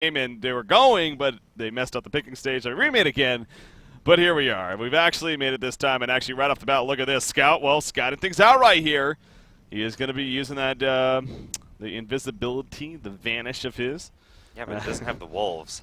and they were going, but they messed up the picking stage. They remade again, but here we are. We've actually made it this time, and actually right off the bat, look at this. Scout, well, scouting things out right here. He is going to be using that, the invisibility, the vanish of his. Yeah, but it doesn't have the wolves.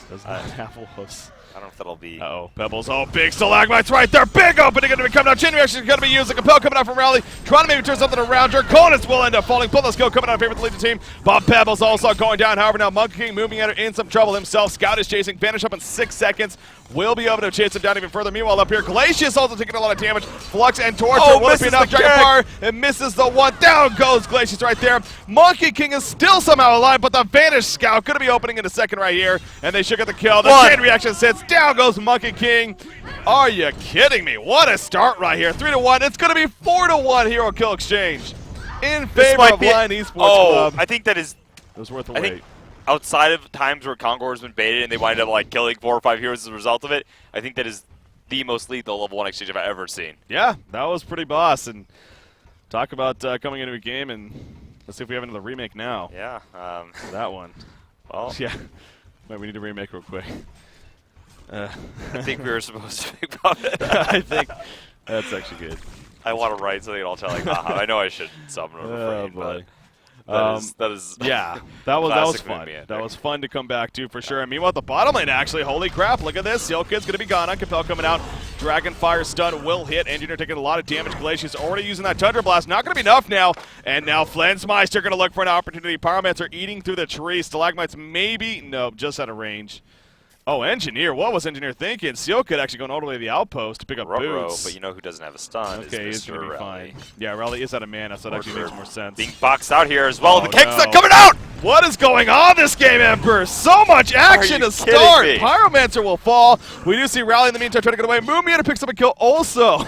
Does not have wolves. I don't know if that'll be... Uh-oh, Pebbles, oh, big stalagmites right there, big opening going to be coming out. Chain reaction is going to be used. The Compel coming out from Rally, trying to maybe turn something around. Draconis will end up falling. Pull the skill coming out in favor of the Legion team. Bob Pebbles also going down. However, now Monkey King moving in some trouble himself. Scout is chasing. Vanish up in 6 seconds. Will be able to chase him down even further. Meanwhile, up here, Glacius also taking a lot of damage. Flux and Torture. Oh, will it be enough? Dragonfire, it misses the one. Down goes Glacius right there. Monkey King is still somehow alive, but the Vanish Scout going to be opening in a second right here, and they should get the kill. The chain reaction sits. Down goes Monkey King. Are you kidding me? What a start right here. 3-1. It's going to be 4-1 hero kill exchange in favor of Lion Esports Club. I think that is... It was worth the wait. Outside of times where Congor has been baited and they wind up like killing 4 or 5 heroes as a result of it, I think that is the most lethal level 1 exchange I've ever seen. Yeah, that was pretty boss. And talk about coming into a game, and let's see if we have another remake now. Yeah. That one. Well, yeah. Wait, we need to remake real quick. I think we were supposed to pick up it. I think that's actually good. I want to write something and I'll tell like, I know I should summon a refrain, but that is yeah, that was fun. That was fun to come back to for sure. And meanwhile, the bottom lane actually, holy crap, look at this. Seal Kid's going to be gone on. Compel coming out. Dragonfire stun will hit. Engineer taking a lot of damage. Glacius already using that Tundra Blast. Not going to be enough now. And now Flensmeister going to look for an opportunity. Pyromancer eating through the tree. Stalagmites maybe. Nope, just out of range. Oh, Engineer. What was Engineer thinking? Seal Kid actually going all the way to the outpost to pick up boots. But you know who doesn't have a stun? Okay, he's going to be fine. Yeah, Rally is out of mana, so that actually makes more sense. Being boxed out here as well. Oh, the kicks are coming out! What is going on this game, Emperor? So much action to start. Pyromancer will fall. We do see Rally in the meantime trying to get away. Moomiator picks up a kill also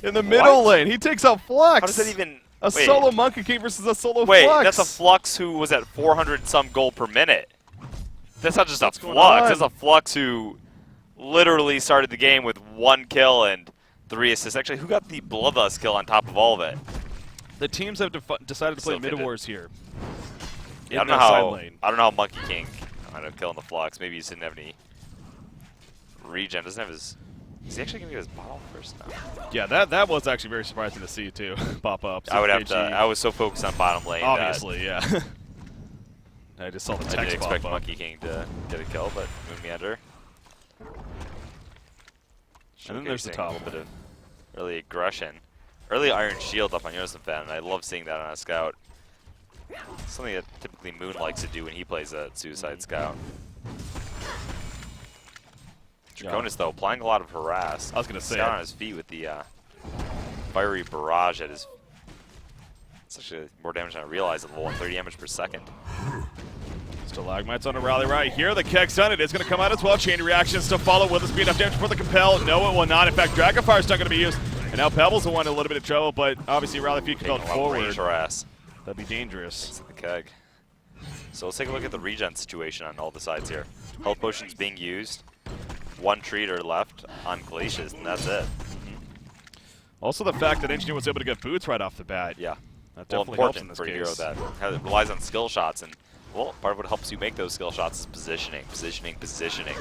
in the middle lane. He takes out Flux. How does that even... A solo Monkey King versus a solo Flux. Wait, that's a Flux who was at 400-some gold per minute. That's not just a Flux. That's a Flux who literally started the game with 1 kill and 3 assists. Actually, who got the Bloodlust kill on top of all of it? The teams have decided to play mid wars here. Yeah, I don't know how Monkey King ended up killing the Flux. Maybe he just didn't have any regen. Doesn't have his... Is he actually going to get his bottle first now? Yeah, that was actually very surprising to see too pop up. I would have to. I was so focused on bottom lane. Obviously, yeah. I just saw the text I didn't expect pop up. Monkey King to get a kill, but Moomiander. And then there's the top. A little bit of early aggression. Early Iron Shield up on Yosemite Fan, and I love seeing that on a Scout. Something that typically Moon likes to do when he plays a Suicide Scout. Draconis, though, applying a lot of harass. I was going to say Scout on his feet with the fiery barrage at his... It's actually more damage than I realized at level 130 damage per second. Stalagmites on a rally right here. The Keck's on it. It's going to come out as well. Chain reactions to follow. Will this be enough damage for the Compel? No, it will not. In fact, Dragonfire's not going to be used. And now Pebbles will want a little bit of trouble, but obviously Rally feet compelled forward. That'd be dangerous. It's the keg. So let's take a look at the regen situation on all the sides here. Health potions being used. 1 treater left on Glacius, and that's it. Also the fact that Engineer was able to get boots right off the bat. Yeah. That definitely helps in this for case. a hero that relies on skill shots, and well, part of what helps you make those skill shots is positioning, positioning.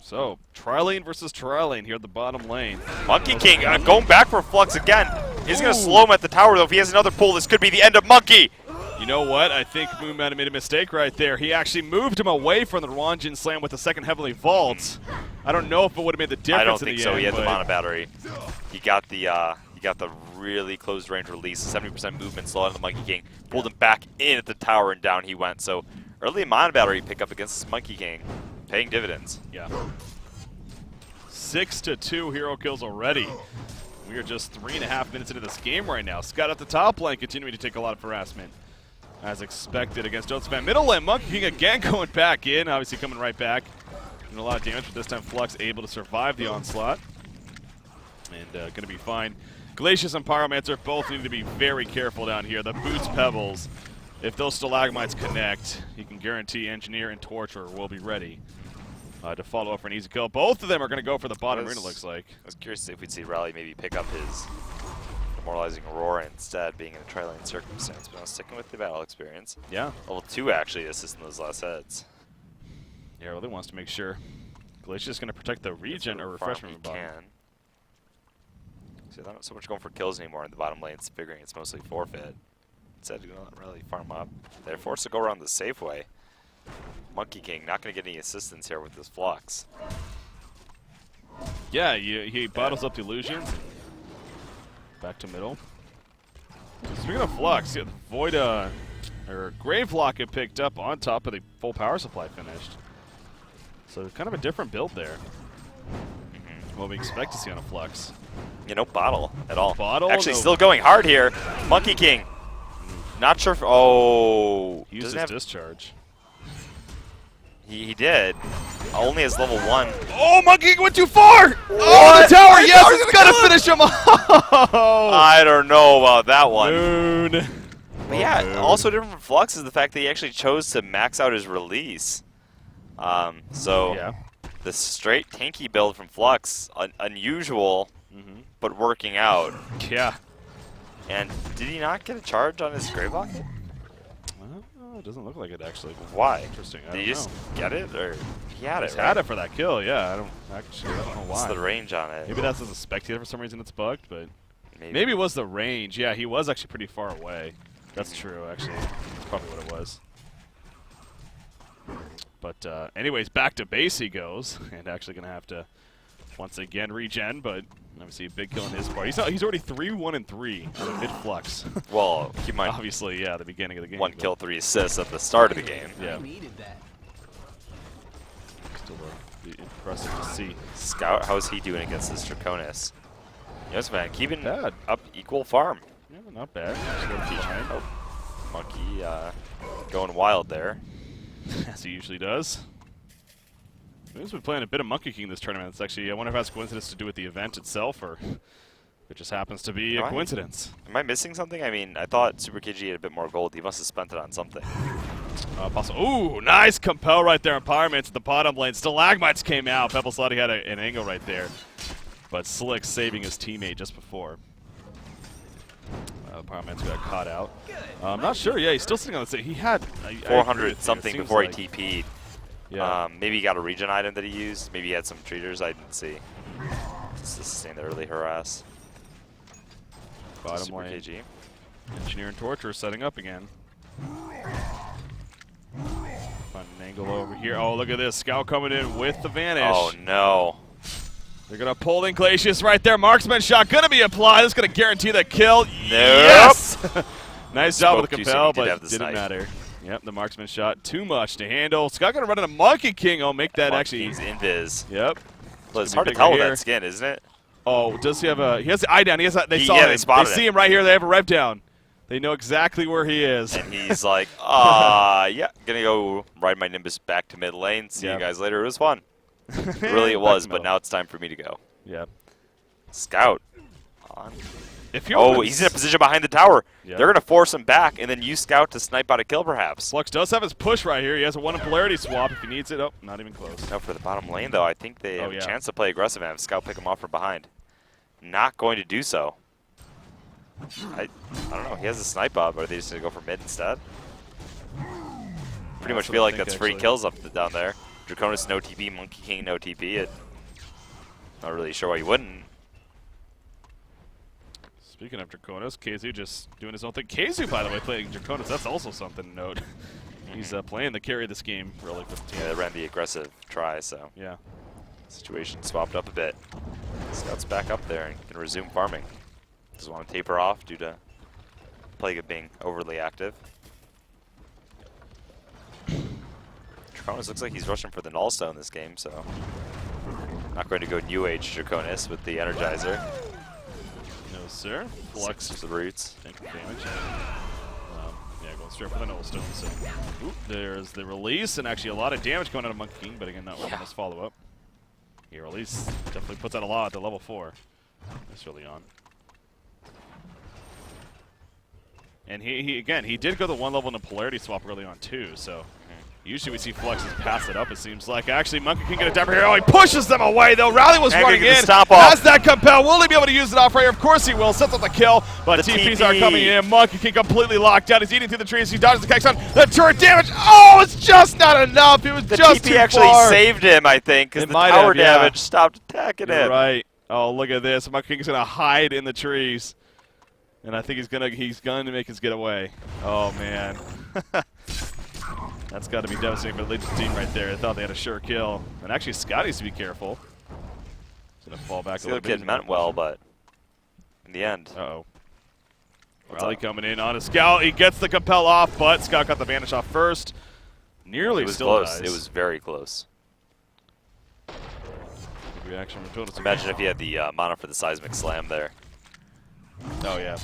So, Tri-Lane versus Tri-Lane here at the bottom lane. Monkey King going back for Flux again. He's going to slow him at the tower, though. If he has another pull, this could be the end of Monkey. You know what? I think Moon might have made a mistake right there. He actually moved him away from the Rwandan Slam with the second Heavenly Vault. I don't know if it would have made the difference. I don't think so. He had the mana battery. He got the really close range release, 70% movement slow on the Monkey King. Pulled him back in at the tower and down he went. So early mana battery pickup against this Monkey King, paying dividends. Yeah. 6-2 hero kills already. We are just 3.5 minutes into this game right now. Scott at the top lane continuing to take a lot of harassment. As expected against Josephine. Middle lane, Monkey King again going back in. Obviously coming right back. Doing a lot of damage, but this time Flux able to survive the onslaught. And going to be fine. Glacius and Pyromancer both need to be very careful down here. The Boots Pebbles, if those Stalagmites connect, you can guarantee Engineer and Torture will be ready to follow up for an easy kill. Both of them are going to go for the bottom rune, it looks like. I was curious if we'd see Rally maybe pick up his Demoralizing Aurora instead, being in a tri-lane circumstance. But I'm sticking with the battle experience. Yeah. Level 2 actually assisting those last heads. Yeah, really wants to make sure. Glacier's going to protect the regen or refreshment from bottom. Can. See, they're not so much going for kills anymore in the bottom lanes, figuring it's mostly forfeit. Instead, they're not really farm up. They're forced to go around the safe way. Monkey King not going to get any assistance here with this Flux. Yeah, he bottles up the illusions. Back to middle. Speaking of Flux, yeah, the Void, or Grave Locket picked up on top of the full power supply finished. So kind of a different build there. What we expect to see on a Flux. You know, bottle at all. Bottle? Actually, No. still going hard here. Monkey King. Not sure if... Oh. He used his discharge. He did. Only as level 1. Oh, Monkey King went too far! What? Oh, the tower! Yes, it's gonna finish him off! I don't know about that one. Moon. But yeah, also different from Flux is the fact that he actually chose to max out his release. So Yeah. the straight tanky build from Flux, unusual, but working out. Yeah. And did he not get a charge on his Grave Locket? Well, it doesn't look like it actually. Why? Interesting. I Did don't he just know. get it, or he had it? He's Right? had it for that kill. Yeah, I don't know What's why. the range on it? Maybe that's as a spectator for some reason it's bugged, but Maybe. maybe it was the range. Yeah, he was actually pretty far away. That's true, actually. That's probably what it was. But anyways, back to base he goes, and actually going to have to once again regen, but obviously a big kill in his part. He's already 3-1-3 on a mid Flux. Well, keep in mind, Obviously, yeah, the beginning of the game. 1 kill, 3 assists at the start of the game. Yeah. Still impressive to see. Scout, how's he doing against this Draconis? Yes, man, keeping Bad. up equal farm. Yeah, not bad. Oh, Monkey going wild there. As he usually does. He's been playing a bit of Monkey King this tournament. It's actually, I wonder if it has coincidence to do with the event itself, or it just happens to be a coincidence. Am I missing something? I mean, I thought Super KG had a bit more gold. He must have spent it on something. Possible. Ooh, nice compel right there. Empowerment at the bottom lane. Stalagmites came out. Pebble Slotty had an angle right there, but Slick saving his teammate just before. Empowerment's got caught out. I'm not sure. Yeah, he's still sitting on the same. He had 400 something before like. he TP'd. Yeah. Maybe he got a regen item that he used. Maybe he had some treaters. I didn't see. Just to sustain the early harass. Bottom Super lane. KG. Engineer and Torture setting up again. Find an angle over here. Oh, look at this. Scout coming in with the Vanish. Oh, no. They're going to pull in Glacius right there. Marksman shot going to be applied. That's going to guarantee the kill. Nope. Yes! Nice job with the Spoke too soon. compel, He did but have the didn't snipe. matter. Yep, the Marksman shot too much to handle. Scott going to run into Monkey King. Oh, make that Monkey actually. King's invis. Yep. Well, it's Gonna hard be to tell with bigger that skin, isn't it? Oh, does he have a? He has the eye down. He has. They saw yeah, him. they spotted see him. him right here. They have a rev down. They know exactly where he is. And he's like, yeah, gonna go ride my Nimbus back to mid lane. See you guys later. It was fun. Really, it was, but now it's time for me to go. Yeah. Scout. On. If he Oh, opens- he's in a position behind the tower. Yeah. They're gonna force him back, and then use Scout to snipe out a kill, perhaps. Flux does have his push right here. He has a 1 in polarity swap if he needs it. Oh, not even close. No, for the bottom lane though, I think they have yeah. a chance to play aggressive and have Scout pick him off from behind. Not going to do so. I don't know. He has a snipe up, but are they just gonna go for mid instead? Pretty much what feel I like think, that's free actually. kills down there. Draconis no TP, Monkey King no TP. Not really sure why you wouldn't. Speaking of Draconis, KZ just doing his own thing. KZ, by the way, playing Draconis. That's also something to note. He's playing the carry of this game, really, for the team. Yeah, they ran the aggressive try, so Yeah. situation swapped up a bit. Scout's back up there and can resume farming. Doesn't want to taper off due to Plague being overly active. Draconis looks like he's rushing for the Nullstone this game, so not going to go New Age Draconis with the Energizer. No, sir. Flux Six to the roots. taking damage. Yeah, going straight for the Nullstone. So, oop, there's the release, and actually a lot of damage going out of Monkey King, but again, not working this follow-up. He release definitely puts out a lot at the level 4. That's really on. And he again, he did go the 1 level in the polarity swap early on too, so Usually we see Fluxes pass it up, it seems like. Actually, Monkey can get a dive here. Oh, he pushes them away, though. Rally was running in. Has that compel. Will he be able to use it off right here? Of course he will. Sets up the kill, but TPs are coming in. Monkey King completely locked down. He's eating through the trees. He dodges the kicks on. The turret damage. Oh, it's just not enough. It was just too far. The TP actually saved him, I think, because the tower damage stopped attacking him. Right. Oh, look at this. Monkey King's going to hide in the trees. And I think he's gonna make his getaway. Oh, man. That's got to be devastating for the Legion's team right there. They thought they had a sure kill. And actually, Scott needs to be careful. He's going to fall back a little bit. Kid meant well, but in the end. Uh-oh. Rally coming in on a Scout. He gets the compel off, but Scout got the vanish off first. Nearly still dies. It was very close. Good reaction from Total. Imagine if he had the mana for the seismic slam there. Oh, yeah.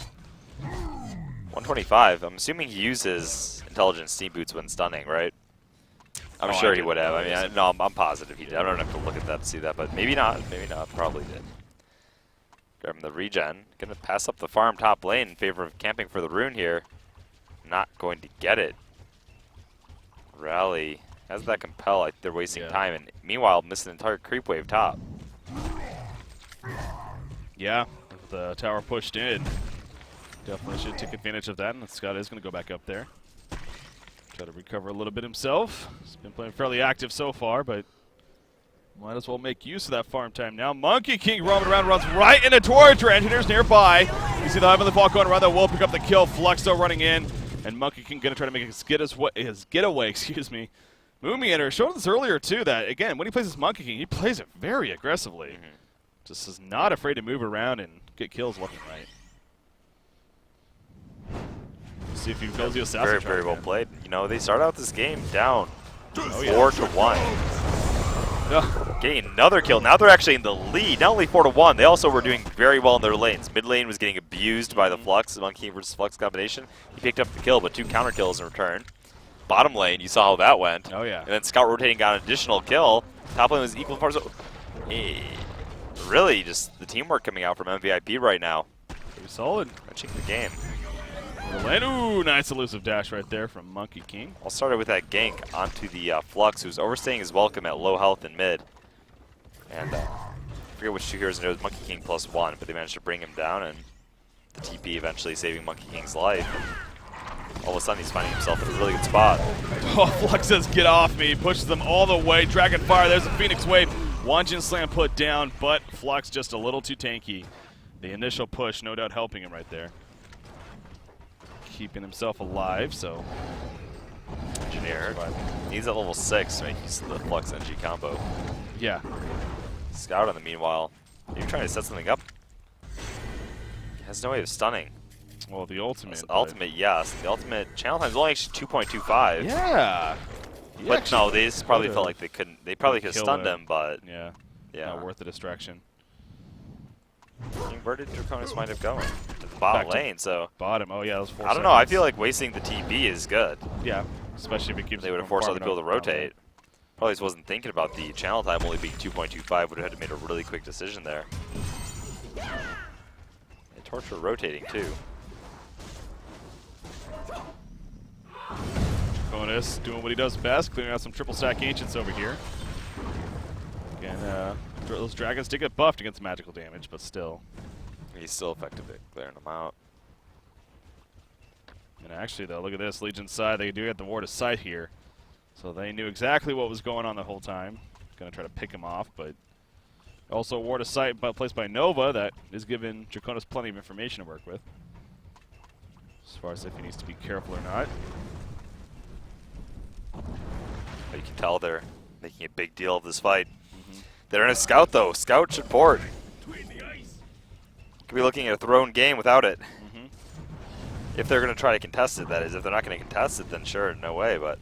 125. I'm assuming he uses intelligent steam boots when stunning, right? I'm sure he would have. I mean, no, I'm positive he did. I don't have to look at that to see that, but maybe not. Maybe not. Probably did. Grabbing the regen. Gonna pass up the farm top lane in favor of camping for the rune here. Not going to get it. Rally has that compel. Like they're wasting time, and meanwhile missing an entire creep wave top. Yeah, the tower pushed in. Definitely should take advantage of that, and Scott is going to go back up there. Try to recover a little bit himself. He's been playing fairly active so far, but might as well make use of that farm time now. Monkey King roaming around, runs right into Torture. Engineers nearby. You see the Heavenly Fall going around there. Will pick up the kill. Fluxo running in, and Monkey King going to try to make his getaway. Excuse me. Moomy showed this earlier too. That again, when he plays this Monkey King, he plays it very aggressively. Just is not afraid to move around and get kills left and right. See if he goes the assassin. Very well played. You know, they start out this game down 4-1. Getting another kill. Now they're actually in the lead. Not only 4-1, they also were doing very well in their lanes. Mid lane was getting abused by the Flux, Monkey King versus Flux combination. He picked up the kill, but 2 counter kills in return. Bottom lane, you saw how that went. Oh, yeah. And then Scout rotating got an additional kill. Top lane was equal parts. Really, just the teamwork coming out from MVIP right now. Pretty solid. Wrenching the game. Ooh, nice elusive dash right there from Monkey King. I'll start it with that gank onto the Flux, who's overstaying his welcome at low health in mid. And I forget which 2 heroes it was, Monkey King +1, but they managed to bring him down, and the TP eventually saving Monkey King's life. And all of a sudden, he's finding himself in a really good spot. Oh, Flux says, get off me. He pushes them all the way. Dragon Fire, there's a Phoenix Wave. Wanjin Slam put down, but Flux just a little too tanky. The initial push, no doubt helping him right there. Keeping himself alive, so Engineer needs at level 6 to make use of the Flux NG combo. Yeah. Scout in the meanwhile, you're trying to set something up. He has no way of stunning. Well, the ultimate. Ultimate, yes. The ultimate channel time is only actually 2.25. Yeah. But no, they just probably felt like they couldn't. They probably could have stunned him, but yeah, not worth the distraction. Where did Draconis wind up going? To the bottom lane, so. Bottom, oh yeah, that was 4 I don't know, I feel like wasting the TP is good. Yeah, especially if it keeps. They would have forced other people to rotate. Probably just wasn't thinking about the channel time only being 2.25, would have had to made a really quick decision there. And Torture rotating too. Draconis doing what he does best, clearing out some triple stack ancients over here. Again, those dragons did get buffed against magical damage, but still. He's still effective at clearing them out. And actually, though, look at this. Legion's side, they do get the ward of sight here. So they knew exactly what was going on the whole time. Going to try to pick him off, but also a ward of sight placed by Nova that is giving Draconis plenty of information to work with. As far as if he needs to be careful or not. But you can tell they're making a big deal of this fight. They're in a Scout, though. Scout should port. Could be looking at a thrown game without it. If they're going to try to contest it, that is. If they're not going to contest it, then sure, no way, but...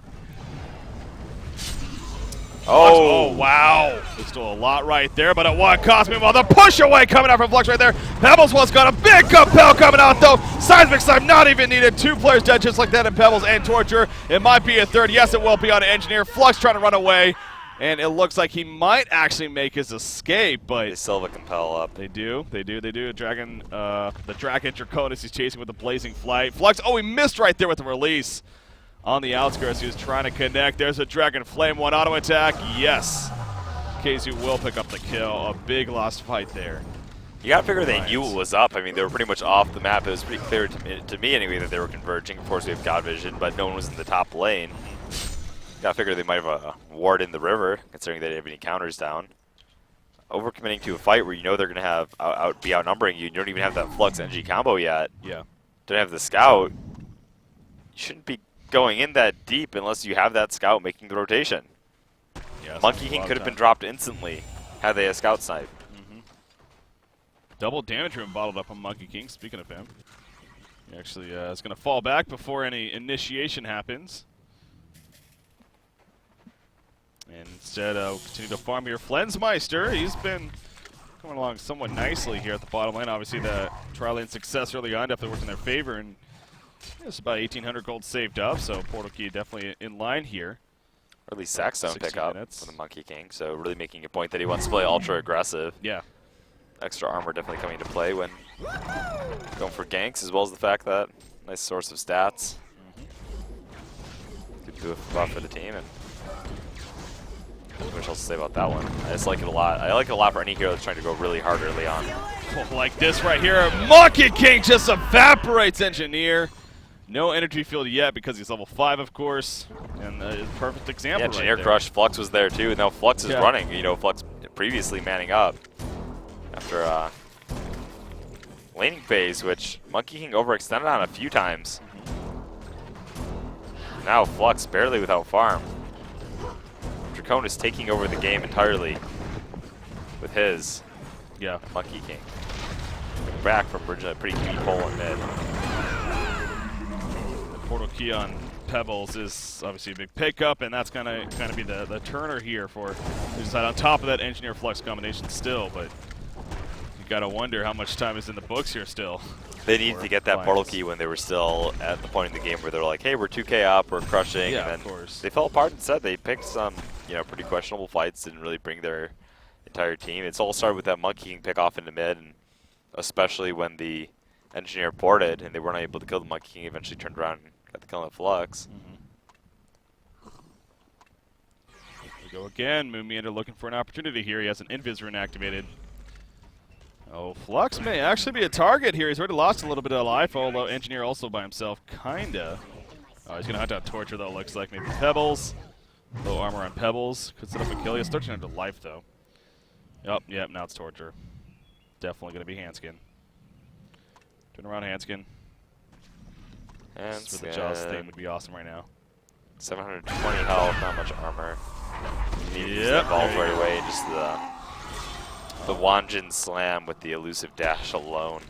Oh, wow. There's still a lot right there, but at what cost? Meanwhile, the push away coming out from Flux right there. Pebbles once got a big compel coming out, though. Seismic Slam not even needed. 2 players dead just like that in Pebbles and Torture. It might be a third. Yes, it will be on Engineer. Flux trying to run away. And it looks like he might actually make his escape, but they still have a compel up. They do. Dragon, the Dragon Draconis he's chasing with the blazing flight. Flux, oh, he missed right there with the release. on the outskirts. He was trying to connect. There's a Dragon Flame 1 auto attack. Yes. KZ will pick up the kill. A big lost fight there. You gotta figure they knew what was up. I mean, they were pretty much off the map. It was pretty clear to me anyway that they were converging. Of course, we have God Vision, but no one was in the top lane. You gotta figure they might have a ward in the river, considering they didn't have any counters down. Overcommitting to a fight where you know they're gonna have be outnumbering you. You don't even have that Flux NG combo yet. Yeah. Don't have the scout. You shouldn't be going in that deep unless you have that scout making the rotation. Yeah, Monkey King could have been dropped instantly had they a scout snipe. Double damage room bottled up on Monkey King, speaking of him. He actually is going to fall back before any initiation happens. And instead, continue to farm here. Flensmeister, he's been coming along somewhat nicely here at the bottom lane. Obviously, the trial lane success early on definitely worked in their favor, and it's about 1,800 gold saved up, so Portal Key definitely in line here. Or at least Saxstone pick up for the Monkey King, so really making a point that he wants to play ultra aggressive. Yeah. Extra armor definitely coming into play when going for ganks, as well as the fact that nice source of stats. Good buff for the team, and not much else to say about that one. I just like it a lot. I like it a lot for any hero that's trying to go really hard early on. Like this right here, Monkey King just evaporates Engineer. No energy field yet because he's level 5, of course, and a perfect example. Yeah, Engineer right Crush, Flux was there too, and now Flux is running. You know, Flux previously manning up after laning phase, which Monkey King overextended on a few times. Now Flux barely without farm. Dracon is taking over the game entirely with his Monkey King. Back from bridging a pretty key pole in mid. The Portal Key on Pebbles is obviously a big pickup, and that's gonna be the turner here for the side. On top of that Engineer Flux combination still, but you gotta wonder how much time is in the books here still. They need to get that Portal Key when they were still at the point in the game where they're like, hey, we're 2K up, we're crushing, and then of course. They fell apart instead. They picked some, pretty questionable fights, didn't really bring their entire team. It's all started with that Monkey King pick off into mid, and especially when the Engineer ported and they weren't able to kill the Monkey King, eventually turned around and got the kill on the Flux. Here we go again. Moon Meander looking for an opportunity here. He has an Invis rune activated. Oh, Flux may actually be a target here. He's already lost a little bit of life, although Engineer also by himself, kinda. Oh, he's gonna hunt out Torture though, looks like. Maybe Pebbles. Low armor on Pebbles. Could set up a kill. He has 1,300 life though. Yep, now it's Torture. Definitely gonna be Handskin. Turn around, Handskin. Handskin. For the Jaws thing would be awesome right now. 720 health, not much armor. You need to use that vault right away. Just the Wanjin slam with the elusive dash alone.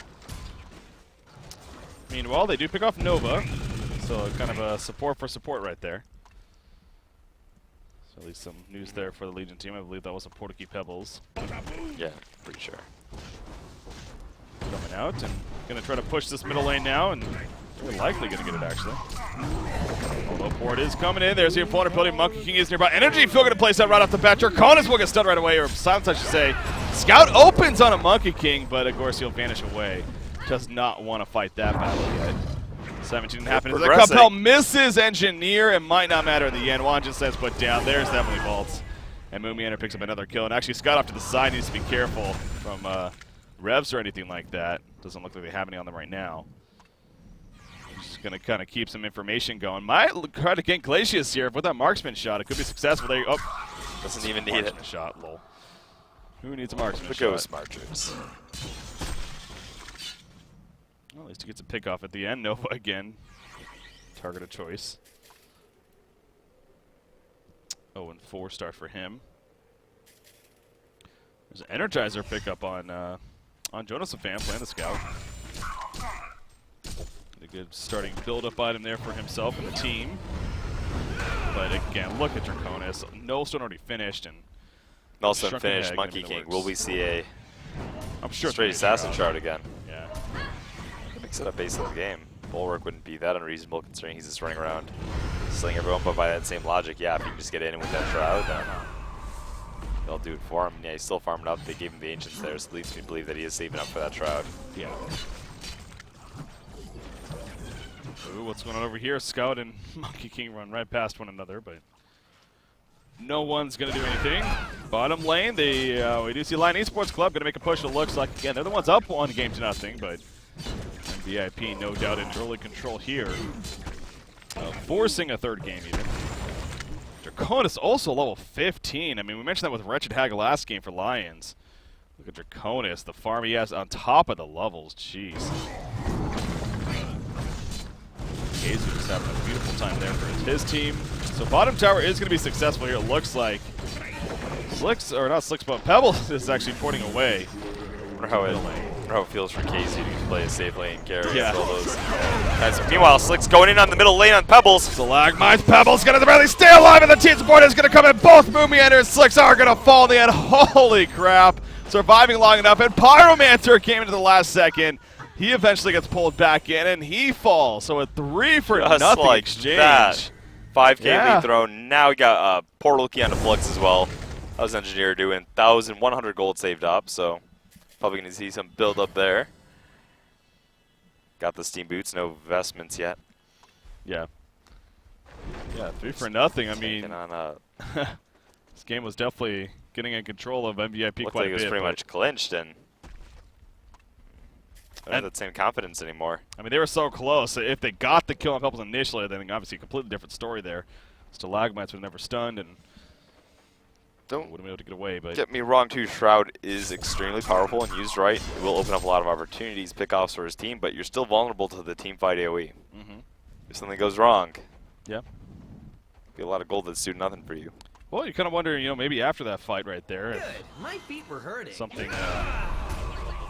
Meanwhile, they do pick off Nova, so kind of a support for support right there. So at least some news there for the Legion team. I believe that was a Portal Key Pebbles. Yeah, pretty sure. Coming out and going to try to push this middle lane now, and they're likely going to get it actually. Although port is coming in. There's the opponent building. Monkey King is nearby. Energy Field going to place that right off the bat. Draconis will get stunned right away, or silence I should say. Scout opens on a Monkey King, but of course he'll vanish away. Does not want to fight that battle yet. 17 happens. The Compel misses Engineer. It might not matter in the end. Juan just says put down. There's definitely Vaults. And Moomiander picks up another kill. And actually Scout off to the side needs to be careful from revs or anything like that. Doesn't look like they have any on them right now. Just going to kind of keep some information going. Might try to gank Glacius here with that marksman shot. It could be successful. There. Oh, doesn't even need it. Shot, lol. Who needs a marksman shot? Go smart troops. Well, at least he gets a pick off at the end. Nova again. Target of choice. 0-4 start for him. There's an Energizer pickup on Jonas Fan playing the Scout. A good starting build-up item there for himself and the team. But again, look at Draconis. Nullstone already finished, and Nullstone finished. Monkey King. Will we see a straight assassin shroud again? Yeah. Mix it up based on the game. Bulwark wouldn't be that unreasonable considering he's just running around slaying everyone, but by that same logic, yeah, if you can just get in with that shroud, then they'll do it for him. Yeah, he's still farming up. They gave him the Ancients there, so it leads me to believe that he is saving up for that shroud. Yeah. Ooh, what's going on over here? Scout and Monkey King run right past one another, but no one's going to do anything. Bottom lane, we do see Lion Esports Club going to make a push. It looks like, again, they're the ones up 1-0, but MVIP no doubt in early control here. Forcing a third game even. Draconis also level 15. I mean, we mentioned that with Wretched Hag last game for Lions. Look at Draconis, the farm he has on top of the levels. Jeez. Kazu is having a beautiful time there for his team. So bottom tower is going to be successful here, it looks like. Slicks, or not Slicks, but Pebbles is actually pointing away. I wonder how it feels for KZ to play a safe lane carry. Yeah. All those guys. Meanwhile, Slick's going in on the middle lane on Pebbles. Stalagmites, Pebbles going to barely stay alive, and the team support is going to come in. Both Moomiander and Slicks are going to fall in the end. Holy crap. Surviving long enough, and Pyromancer came into the last second. He eventually gets pulled back in, and he falls. So a 3-for-nothing like exchange. That. 5K Yeah. lead thrown. Now we got a portal key on the Flux as well. That was Engineer doing 1,100 gold saved up, so probably going to see some build up there. Got the Steam Boots, no vestments yet. Yeah. Yeah, 3-for-nothing. I mean, On, this game was definitely getting in control of MVIP looked quite like a it was bit. pretty but much clinched, and I don't have that same confidence anymore. I mean, they were so close. If they got the kill on Pebbles initially, then obviously a completely different story there. Stalagmites were never stunned and Don't wouldn't be able to get away. But get me wrong, too. Shroud is extremely powerful and used right. It will open up a lot of opportunities, pickoffs for his team, but you're still vulnerable to the team fight AoE. If something goes wrong, yeah. be a lot of gold that's do nothing for you. Well, you kind of wonder, maybe after that fight right there, Good. My feet were hurting. something,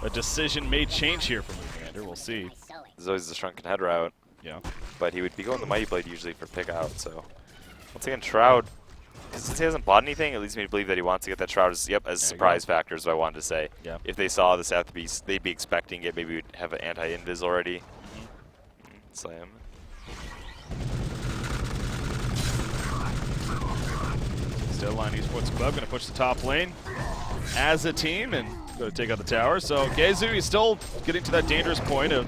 a decision may change here from Commander. We'll see. There's always the shrunken head route, Yeah. but he would be going the Mighty Blade usually for pick out. So once again, Shroud, since he hasn't bought anything, it leads me to believe that he wants to get that Shroud as, as a surprise factor is what I wanted to say. Yeah. If they saw this have to be, they'd be expecting it. Maybe we'd have an anti-invis already. Slam. Still Line Esports Club going to push the top lane as a team and go to take out the tower. So Gezu, he's still getting to that dangerous point of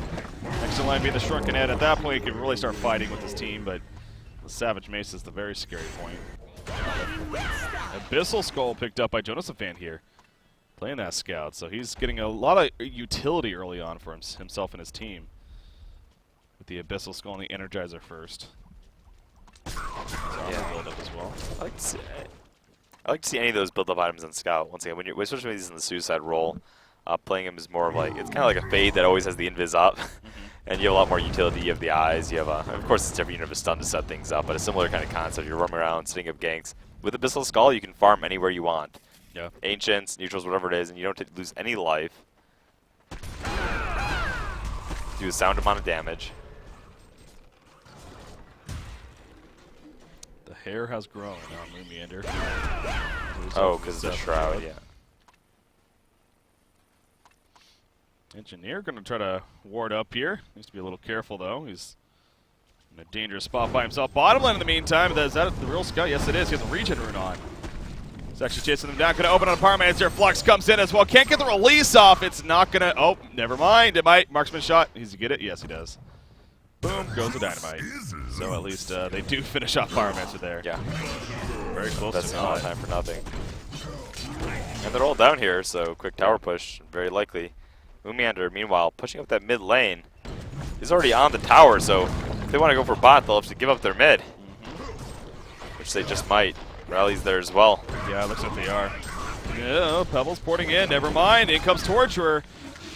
next in line being the shrunken head. At that point, he can really start fighting with his team, but the Savage Mace is the very scary point. Abyssal Skull picked up by Jonathan here, playing that scout. So he's getting a lot of utility early on for himself and his team. With the Abyssal Skull and the Energizer first. Yeah. Build up as well. I like to see any of those build-up items on Scout. Once again, especially when he's in the Suicide role, playing him is more of like, it's kind of like a Fade that always has the invis up, and you have a lot more utility. You have the eyes. You have of course, it's different. You have a stun to set things up, but a similar kind of concept. You're roaming around, setting up ganks. With Abyssal Skull, you can farm anywhere you want. Yeah. Ancients, neutrals, whatever it is, and you don't lose any life. Do a sound amount of damage. The hair has grown on Moomiander. Oh, because the Shroud, yeah. Engineer going to try to ward up here. Needs to be a little careful, though. He's in a dangerous spot by himself. Bottom lane in the meantime. Is that the real scout? Yes, it is. He has a regen rune on. He's actually chasing them down. Going to open on a Pyromancer. Flux comes in as well. Can't get the release off. It's not going to... Oh, never mind. It might. Marksman shot. Does he get it? Yes, he does. Boom. Goes the dynamite. So at least they do finish off Pyromancer there. Yeah. Very close That's to not not. time for nothing. And they're all down here, so quick tower push, very likely. Moomiander, meanwhile, pushing up that mid lane. He's already on the tower, so if they want to go for bot, they'll have to give up their mid. Which they just might. Rally's there as well. Yeah, it looks like they are. Yeah, Pebbles porting in. Never mind. In comes Torturer.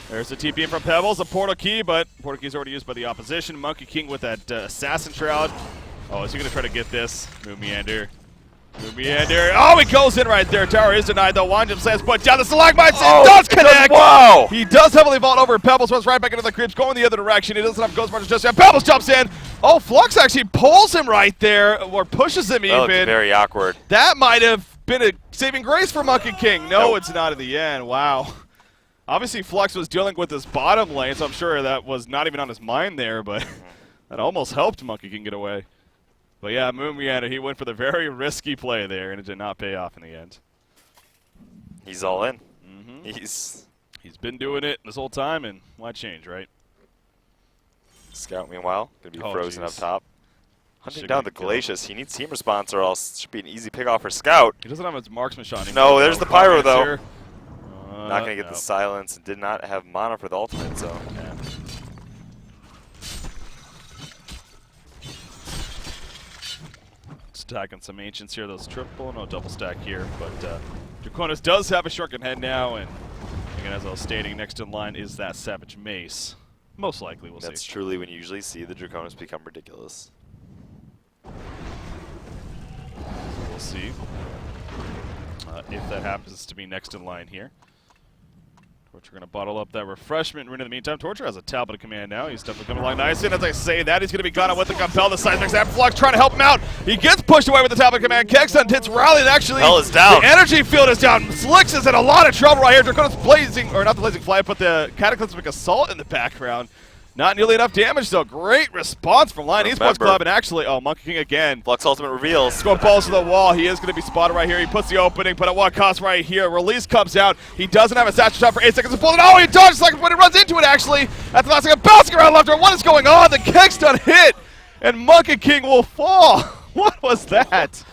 There's the TP in from Pebbles, a portal key, but portal key is already used by the opposition. Monkey King with that Assassin Shroud. Oh, is he going to try to get this? Moomiander. Moomiander. Oh, he goes in right there. Tower is denied, though. Wanjum slams, but down the Stalagmites. Oh, It does connect. Wow! He does heavily vault over. Pebbles runs right back into the creeps, going the other direction. He doesn't have Ghost Marches just yet. Pebbles jumps in. Oh, Flux actually pulls him right there, or pushes him That looked even. very awkward. That might have been a saving grace for Monkey King. No, it's not in the end. Wow. Obviously, Flux was dealing with his bottom lane, so I'm sure that was not even on his mind there, but that almost helped Monkey King get away. But yeah, Moomiander, he went for the very risky play there, and it did not pay off in the end. He's all in. Mm-hmm. He's He's been doing it this whole time, and why change, right? Scout, meanwhile, going to be frozen up jeez. top. Hunting Should've down the got killed. Glacius. He needs team response or else it should be an easy pick off for Scout. He doesn't have his marksman shot anymore. No, there's the Pyro, though. Here. Not going to get the silence and did not have mana for the ultimate, so. Yeah. Stacking some ancients here. Those triple, no double stack here. But Draconis does have a shotgun head now, and again, as I was stating, next in line is that Savage Mace. Most likely, we'll That's see. truly when you usually see the Draconis become ridiculous. We'll see if that happens to be next in line here. Torture going to bottle up that refreshment. In the meantime, Torture has a tablet of command now. He's definitely coming along nice. And as I say that, he's going to be gone with the compel. The seismic zap Flux trying to help him out. He gets pushed away with the tablet of command. Kexon hits Rally. And actually, Hell is down. The energy field is down. Slicks is in a lot of trouble right here. Draconis blazing, or not the blazing fly, but the cataclysmic assault in the background. Not nearly enough damage, though. Great response from Lion Esports Club. And actually, oh, Monkey King again. Flux ultimate reveals. Go balls to the wall. He is going to be spotted right here. He puts the opening, but at what cost right here? Release comes out. He doesn't have a satchel shot for 8 seconds to pull it. Oh, he dodges like when he runs into it, actually. At the last second, bouncing around left. What is going on? The kickstun hit, and Monkey King will fall. What was that?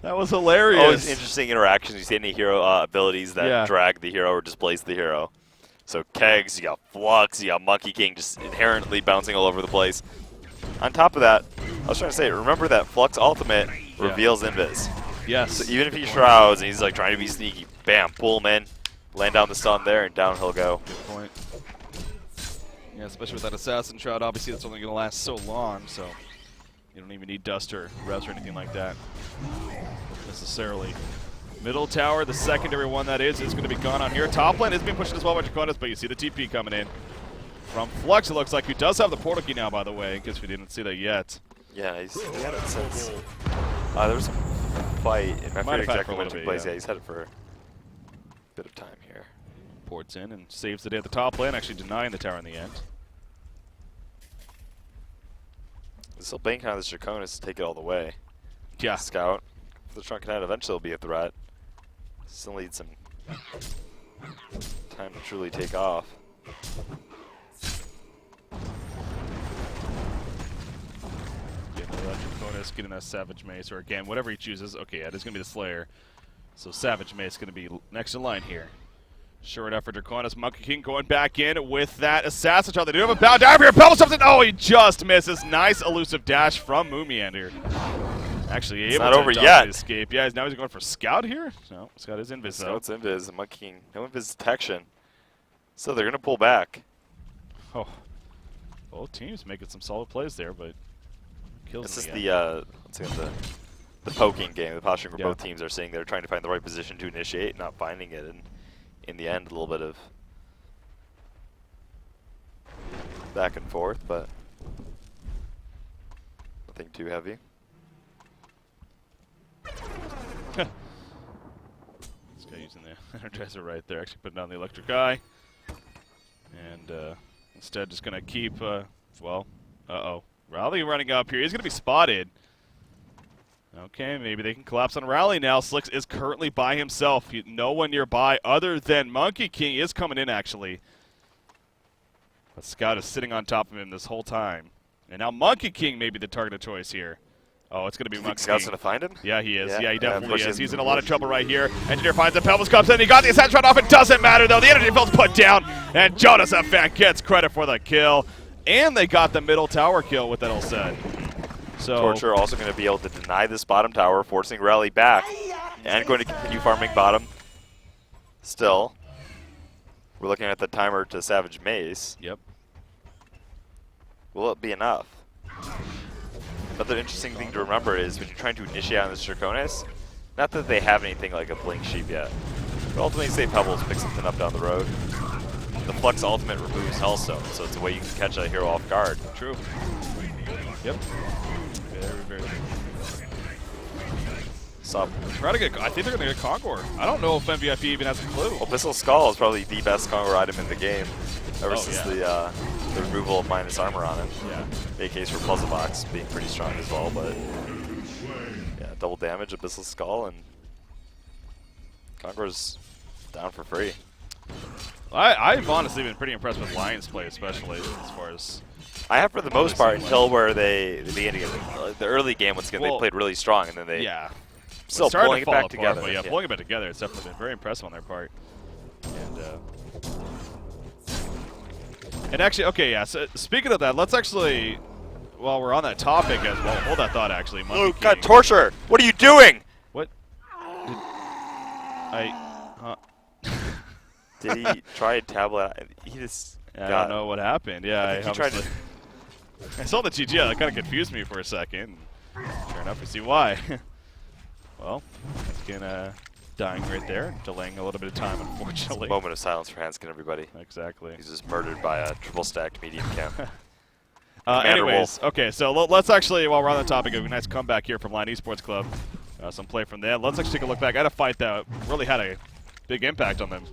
That was hilarious. Always interesting interactions. You see any hero abilities that drag the hero or displace the hero. So Kegs, you got Flux, you got Monkey King just inherently bouncing all over the place. On top of that, I was trying to say, remember that Flux ultimate reveals Invis. Yes. So even if he shrouds and he's like trying to be sneaky, bam, pull him in, land down the stun there, and down he'll go. Good point. Yeah, especially with that Assassin Shroud, obviously that's only going to last so long, so you don't even need dust or res or anything like that necessarily. Middle tower, the secondary one that is going to be gone on here. Top lane is being pushed as well by Draconis, but you see the TP coming in. From Flux, it looks like, who does have the portal key now, by the way, in case we didn't see that yet. Yeah, he had it since. There was a fight, and I forget exactly when it took place. Yeah, he's had it for a bit of time here. Ports in and saves the day at the top lane, actually denying the tower in the end. Still banking on this Draconis to take it all the way. Yeah. Scout. If the Shrunken Head eventually will be a threat. Still need some time to truly take off. Draconis getting that Savage Mace, or again, whatever he chooses. Okay, yeah, it is going to be the Slayer. So Savage Mace going to be next in line here. Sure enough for Draconis. Monkey King going back in with that Assassin Shot. They do have a bound down here. Pebble something. Oh, he just misses. Nice elusive dash from Moomiander. Actually, able not to over yet. Escape. Yeah, now he's going for Scout here. No, Scout is invis though. Scout's invis. Monkey King, no invis detection. So they're going to pull back. Oh, both teams making some solid plays there, but kills This is the the poking game, the posturing where Yeah. both teams are saying they're trying to find the right position to initiate, not finding it, and in the end, a little bit of back and forth, but nothing too heavy. This guy using the Energizer right there, actually putting down the Electric Eye. And instead just going to keep, Rally running up here. He's going to be spotted. Okay, maybe they can collapse on Rally now. Slicks is currently by himself. No one nearby other than Monkey King is coming in, actually. But Scout is sitting on top of him this whole time. And now Monkey King may be the target of choice here. Oh, it's going to be Monkey King. Scout's going to find him? Yeah, he is. Yeah, he definitely yeah, is. He's in a lot of trouble right here. Engineer finds the Pebbles comes in. He got the Ascent shot off. It doesn't matter, though. The energy field's put down. And Jonas Fan gets credit for the kill. And they got the middle tower kill with that all said. So Torture also going to be able to deny this bottom tower, forcing Rally back. And going to continue farming bottom. Still, we're looking at the timer to Savage Mace. Yep. Will it be enough? Another interesting thing to remember is when you're trying to initiate on this Draconis, not that they have anything like a Blink Sheep yet, but ultimately say Pebbles pick something up down the road. The Flux ultimate removes Hellstone, so it's a way you can catch a hero off guard. True. Yep. Very true. Try to get. I think they're going to get Congor. I don't know if MVIP even has a clue. Well, Abyssal Skull is probably the best Congor item in the game, ever since yeah. the removal of minus armor on it. Yeah. Make case for Puzzle Box being pretty strong as well, but yeah, double damage, Abyssal Skull, and Congor's down for free. I've honestly been pretty impressed with Lion's play, especially as far as I have for the most part until where the beginning of the early game once again they played really strong and then they still pulling it back together. But yeah, pulling it back together, it's definitely been very impressive on their part. And actually, okay, yeah. So speaking of that, let's actually, while we're on that topic as well, hold that thought actually. Luke, got torture. What are you doing? What? Did he try a tablet? He just. I don't know what happened. Yeah, he tried to. I saw the GG. That kind of confused me for a second. Sure enough, we see why. Well, Hanskin dying right there, delaying a little bit of time, unfortunately. Moment of silence for Hanskin, everybody. Exactly. He's just murdered by a triple stacked medium camp. Anyways, okay, so let's actually, while we're on the topic, a nice comeback here from Line Esports Club. Some play from there. Let's actually take a look back at a fight that really had a big impact on them.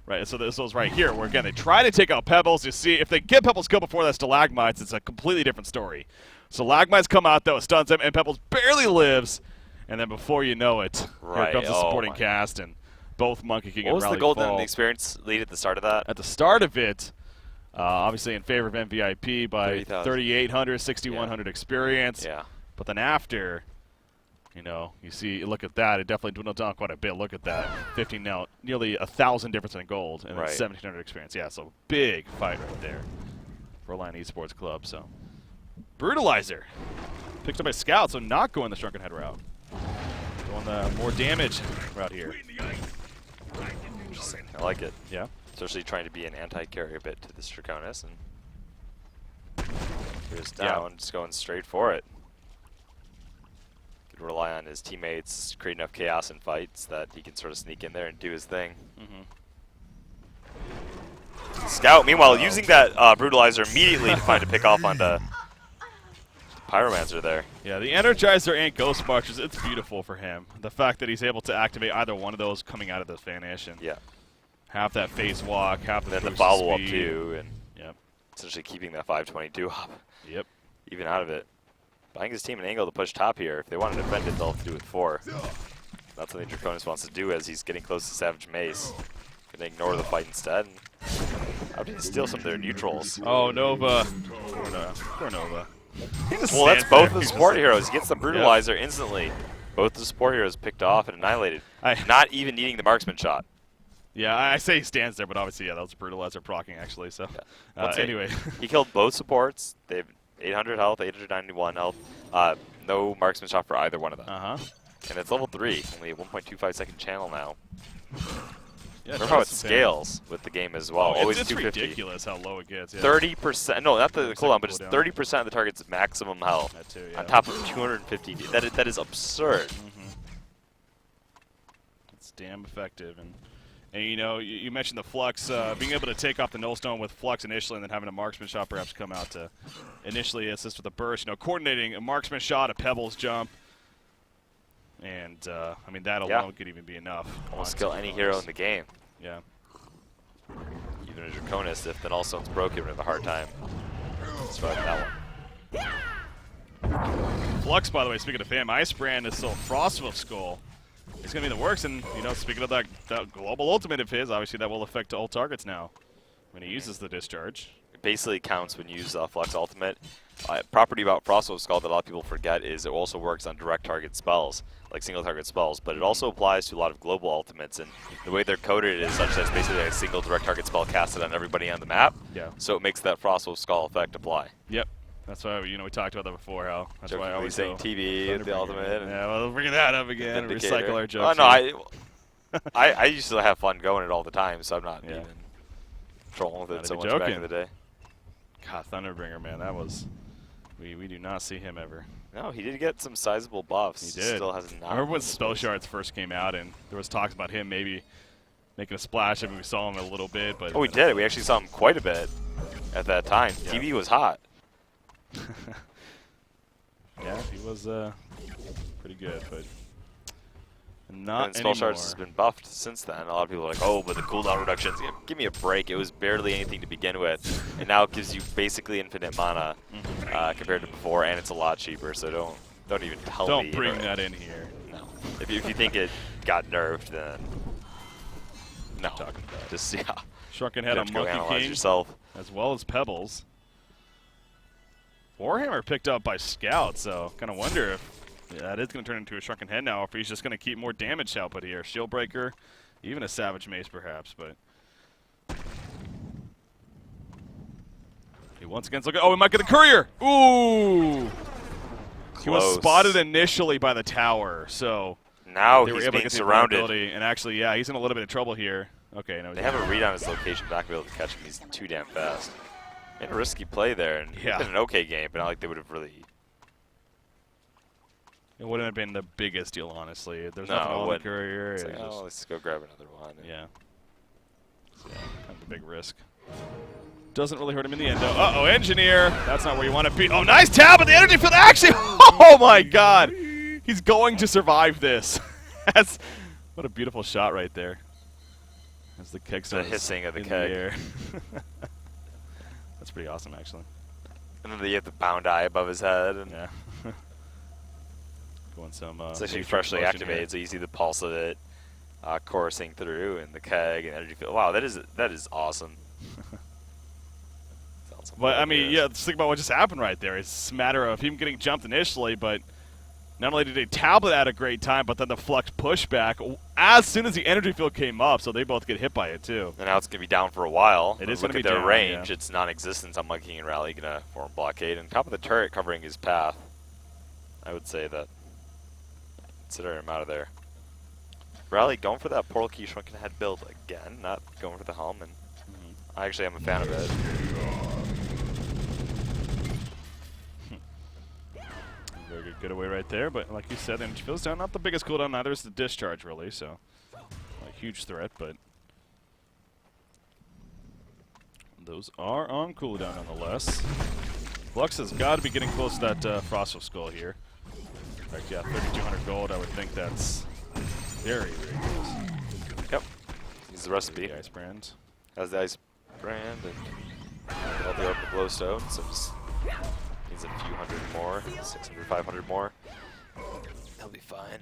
Right, so this was right here, where again they try to take out Pebbles. You see, if they get Pebbles killed before that Stalagmites, it's a completely different story. Stalagmites come out though, stuns him, and Pebbles barely lives. And then before you know it, here comes the supporting cast, and both Monkey King and Rally What was the golden fall. experience lead at the start of that? At the start of it, obviously in favor of MVIP by 3,800, 6,100 experience. Yeah. But then after, you know, you see, look at that. It definitely dwindled down quite a bit. Look at that. 15 now, nearly 1,000 difference in gold, and then 1,700 experience. Yeah, so big fight right there for Line Esports Club. So, Brutalizer picked up by Scout, so not going the Shrunken Head route. Going the more damage route here. Interesting. I like it. Yeah. Especially trying to be an anti-carry a bit to this Draconis. And here's down, just going straight for it. Could rely on his teammates, create enough chaos in fights that he can sort of sneak in there and do his thing. Scout, meanwhile, using that Brutalizer immediately to find a pick off onto Pyromancer there. Yeah, the Energizer and Ghost Marchers, it's beautiful for him. The fact that he's able to activate either one of those coming out of the Vanish and half that phase walk, half the follow-up too, and yep, essentially keeping that 522 up. Yep. Even out of it. Buying his team an angle to push top here. If they want to defend it, they'll have to do it with 4. That's something Draconis wants to do as he's getting close to Savage Mace. Gonna ignore the fight instead. How did he steal some of their neutrals? Oh, Nova. Poor Nova. Well, that's both the support heroes. He gets the Brutalizer instantly. Both the support heroes picked off and annihilated. Not even needing the marksman shot. Yeah, I say he stands there, but obviously, yeah, that was a Brutalizer proccing, actually. So, anyway. He killed both supports. They have 800 health, 891 health. No marksman shot for either one of them. And it's level 3, only a 1.25 second channel now. Yeah, remember how it scales with the game as well. Always it's 250. Ridiculous how low it gets. 30%, no, not the cooldown, but it's 30% of the target's maximum health. That too, on top of 250. That is absurd. It's damn effective. And you know, you mentioned the Flux, being able to take off the Nullstone with Flux initially and then having a marksman shot perhaps come out to initially assist with a burst. You know, coordinating a marksman shot, a Pebbles jump. And, I mean, that alone could even be enough. Almost kill any hero in the game. Yeah. Even a Draconis, if the Nullstone's broken, would have a hard time surviving that one. Flux, by the way, speaking of fam, Icebrand is still Frostwolf Skull. It's going to be the works, and, you know, speaking of that global ultimate of his, obviously that will affect all targets now when he uses the discharge. It basically counts when you use Flux Ultimate. Property about Frostwolf Skull that a lot of people forget is it also works on direct target spells, like single target spells, but it also applies to a lot of global ultimates, and the way they're coded is such that it's basically a single direct target spell casted on everybody on the map, so it makes that Frostwolf Skull effect apply. Yep. That's why, you know, we talked about that before, Hal. That's why I always saying TV with the ultimate. Yeah, well, bring that up again. Recycle our jokes. Oh, no, I used to have fun going it all the time, so I'm not even trolling with it so much back in the day. God, Thunderbringer, man, that was... We do not see him ever. No, he did get some sizable buffs. He did. Still has not. I remember when Spell Shards first came out, and there was talks about him maybe making a splash. I mean, we saw him a little bit, but... Oh, we did. We actually saw him quite a bit at that time. Yeah. TV was hot. Yeah, he was pretty good, but not and Spell anymore. Shards has been buffed since then. A lot of people are like, oh, but the cooldown reductions, give me a break. It was barely anything to begin with, and now it gives you basically infinite mana compared to before, and it's a lot cheaper, so don't even tell me. Don't bring that in here. No. If you think it got nerfed, then no. Just Shrunken Head on Monkey King, yourself. as well as Pebbles. Warhammer picked up by Scout, so kind of wonder if that is going to turn into a Shrunken Head now, or if he's just going to keep more damage output here. Shield Breaker, even a Savage Mace perhaps, but he once again is looking. Oh, we might get the Courier. Ooh, Close. he was spotted initially by the tower, so now they were he's able to being get the surrounded. vulnerability, and actually, yeah, he's in a little bit of trouble here. Okay, no, They have a read on his location back to be able to catch him. He's too damn fast. Made a risky play there, and Yeah. it's been an okay game, but not like they would have really. It wouldn't have been the biggest deal, honestly. There's No, nothing it on the wouldn't. Courier. It's It like, was oh, let's go grab another one. yeah. So, yeah, kind of a big risk. Doesn't really hurt him in the end, though. Uh-oh, Engineer. That's not where you want to be. Oh, nice tab at the energy field. Actually, oh, my God. He's going to survive this. That's what a beautiful shot right there. As the keg starts hissing of the in keg. The air. That's pretty awesome, actually. And then you have the bound eye above his head. And Yeah. Going some. it's actually Matrix freshly motion activated, here. so you see the pulse of it coursing through, and the keg and energy field. Wow, that is awesome. Sounds But I mean, hilarious. yeah, just think about what just happened right there. It's a matter of him getting jumped initially, but not only did he tablet at a great time, but then the Flux pushback as soon as the energy field came up, so they both get hit by it too. And now it's going to be down for a while. It is Look gonna at be their down, range. yeah. It's non-existent on Monkey King and Rally. Going to form blockade. And top of the turret covering his path. I would say that. Consider him out of there. Rally going for that Portal Key Shrunken Head build again. Not going for the helm. And I actually am a fan of it. Very good getaway right there, but like you said, the energy field's down. Not the biggest cooldown, neither is the discharge really, so not a huge threat, but those are on cooldown nonetheless. Flux has got to be getting close to that Frost of Skull here. In fact, yeah, 3,200 gold. I would think that's very, very close. Yep. He's the recipe. The Ice Brand. Has the Ice Brand and all the Orc Glowstone, so just needs a few hundred more, 600, 500 more. He'll be fine.